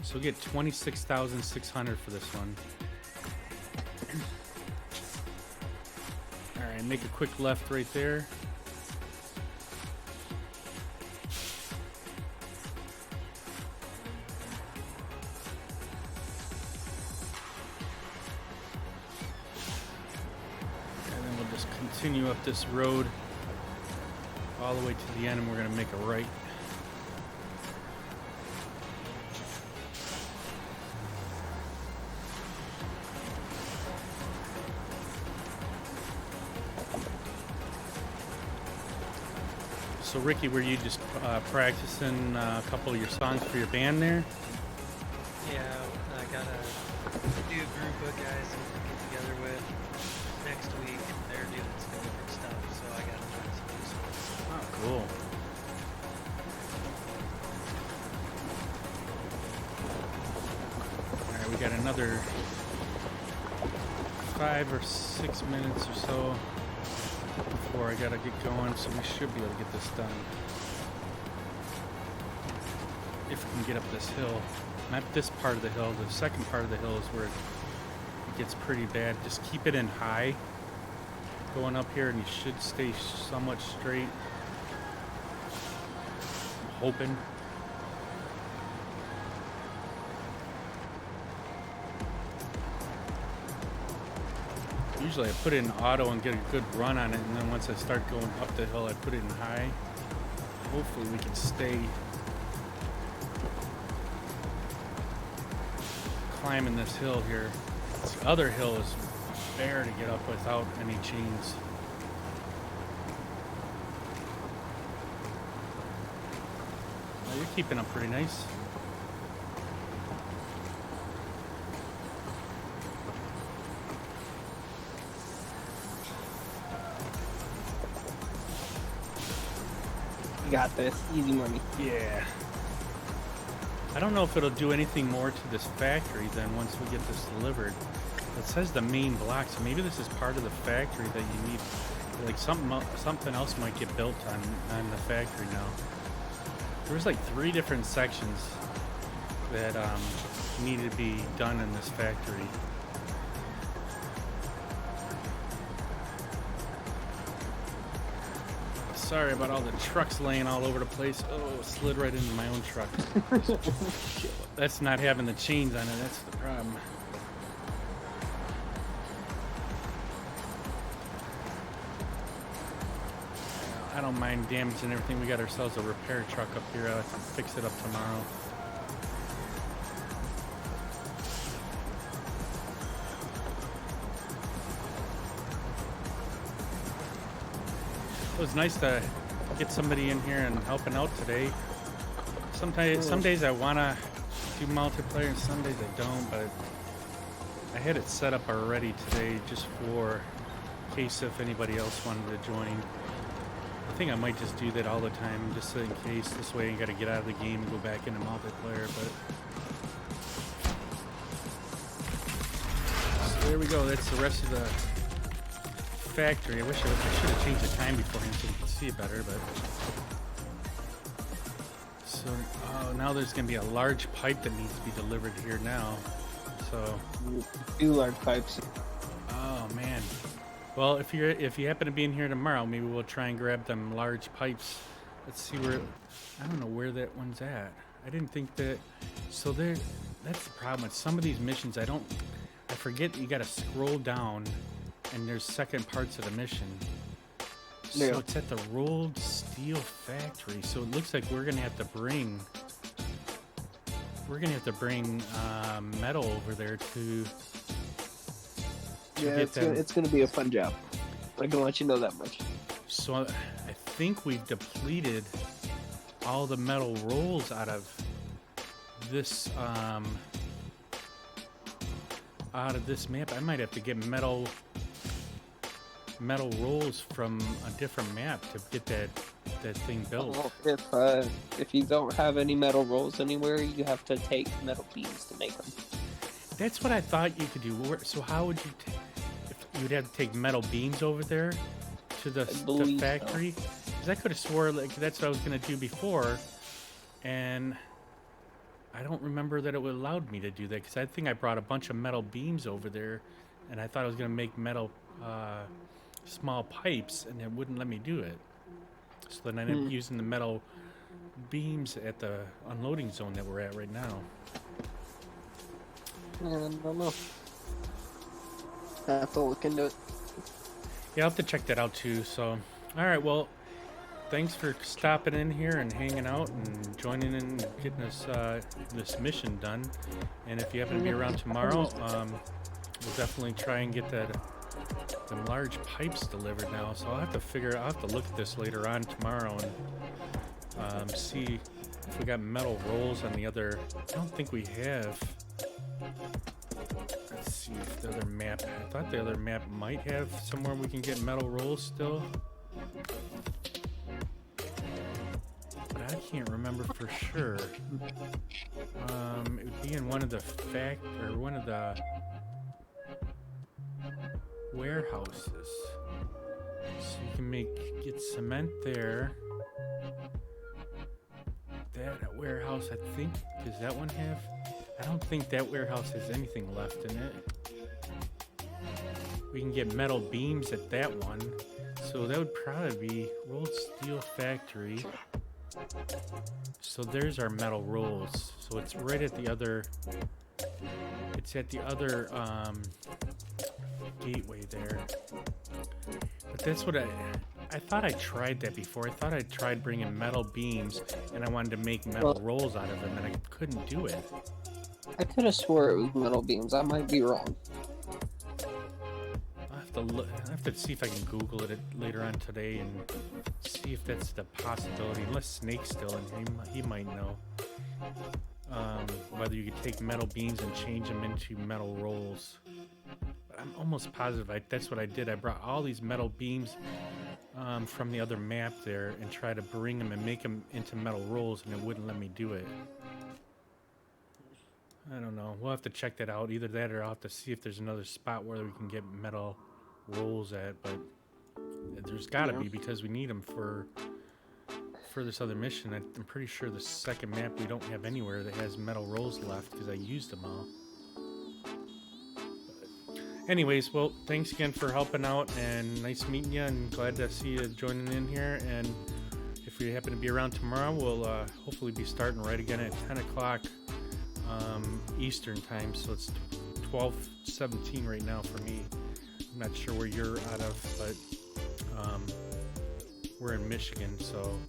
So we'll get 26,600 for this one. Alright, make a quick left right there. And then we'll just continue up this road all the way to the end, and we're going to make a right. So Ricky, were you just practicing a couple of your songs for your band there? Yeah, I got a new group of guys that we get together with next week. They're doing some different stuff, so I got to learn some new songs. Oh, cool. All right, we got another 5 or 6 minutes or so before I gotta get going, so we should be able to get this done. If we can get up this hill. Not this part of the hill, the second part of the hill is where it gets pretty bad. Just keep it in high going up here, and you should stay somewhat straight. I'm hoping. Usually I put it in auto and get a good run on it, and then once I start going up the hill, I put it in high. Hopefully we can stay climbing this hill here. This other hill is bare to get up without any chains. Well, you're keeping up pretty nice. Got this. Easy money. Yeah. I don't know if it'll do anything more to this factory than once we get this delivered. It says the main block, so maybe this is part of the factory that you need. Like something else might get built on the factory now. There's like 3 different sections that needed to be done in this factory. Sorry about all the trucks laying all over the place. Oh, slid right into my own truck. That's not having the chains on it. That's the problem. I don't mind damaging everything. We got ourselves a repair truck up here. I'll have to fix it up tomorrow. It was nice to get somebody in here and helping out today. Some days I want to do multiplayer and some days I don't, but I had it set up already today just for case if anybody else wanted to join. I think I might just do that all the time just in case. This way I got to get out of the game and go back into multiplayer. But so there we go. That's the rest of the factory. I wish I should have changed the time beforehand so you could see it better, but so now there's gonna be a large pipe that needs to be delivered here now. So 2 large pipes. oh man. Well, if you happen to be in here tomorrow, maybe we'll try and grab them large pipes. Let's see where. I don't know where that one's at. I didn't think that. So there. That's the problem with some of these missions. I forget you got to scroll down, and there's second parts of the mission. So Yeah. it's at the rolled steel factory. So it looks like we're gonna have to bring. We're gonna have to bring metal over there to. Yeah, it's gonna be a fun job. I can let you know that much. So I think we've depleted all the metal rolls out of this map. I might have to get metal rolls from a different map to get that thing built. Well, if you don't have any metal rolls anywhere, you have to take metal beams to make them. That's what I thought you could do. So how would you if you'd have to take metal beams over there to the factory? Because I could have swore like that's what I was gonna do before, and I don't remember that it would allowed me to do that because I think I brought a bunch of metal beams over there, and I thought I was gonna make metal small pipes, and it wouldn't let me do it. So then I ended up using the metal beams at the unloading zone that we're at right now. I don't know. I have to look into it. Yeah, I'll have to check that out too. So, all right, well, thanks for stopping in here and hanging out and joining in and getting us this mission done. And if you happen to be around tomorrow, we'll definitely try and get them large pipes delivered now. So I'll have to look at this later on tomorrow and see if we got metal rolls on the other. I don't think we have. Let's see if the other map. I thought the other map might have somewhere we can get metal rolls still. But I can't remember for sure. It would be in one of the warehouses. So you can get cement there. That warehouse, I think, does that one have? I don't think that warehouse has anything left in it. We can get metal beams at that one. So that would probably be rolled steel factory. So there's our metal rolls. So it's right at the other, it's at the other gateway there. But that's what I thought I tried that before. I thought I tried bringing metal beams and I wanted to make metal rolls out of them and I couldn't do it. I could have swore it was metal beams. I might be wrong. I'll have to look. I have to see if I can Google it later on today and see if that's the possibility. Unless Snake's still in here, he might know. Whether you could take metal beams and change them into metal rolls. But I'm almost positive that's what I did. I brought all these metal beams from the other map there and tried to bring them and make them into metal rolls, and it wouldn't let me do it. I don't know. We'll have to check that out. Either that or I'll have to see if there's another spot where we can get metal rolls at. But there's got to be because we need them for this other mission. I'm pretty sure the second map we don't have anywhere that has metal rolls left because I used them all. But anyways, well, thanks again for helping out and nice meeting you and glad to see you joining in here. And if we happen to be around tomorrow, we'll hopefully be starting right again at 10 o'clock. Eastern time, so it's 12:17 right now for me. I'm not sure where you're out of, but we're in Michigan, so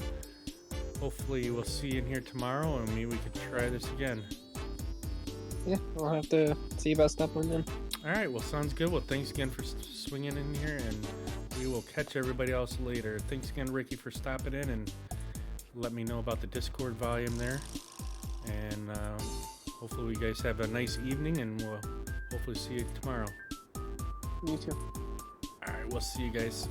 hopefully we'll see you in here tomorrow and maybe we can try this again. Yeah, we'll have to see about stopping in. Alright, well, sounds good. Well, thanks again for swinging in here, and we will catch everybody else later. Thanks again, Ricky, for stopping in and let me know about the Discord volume there. And hopefully you guys have a nice evening, and we'll hopefully see you tomorrow. You too. All right, we'll see you guys.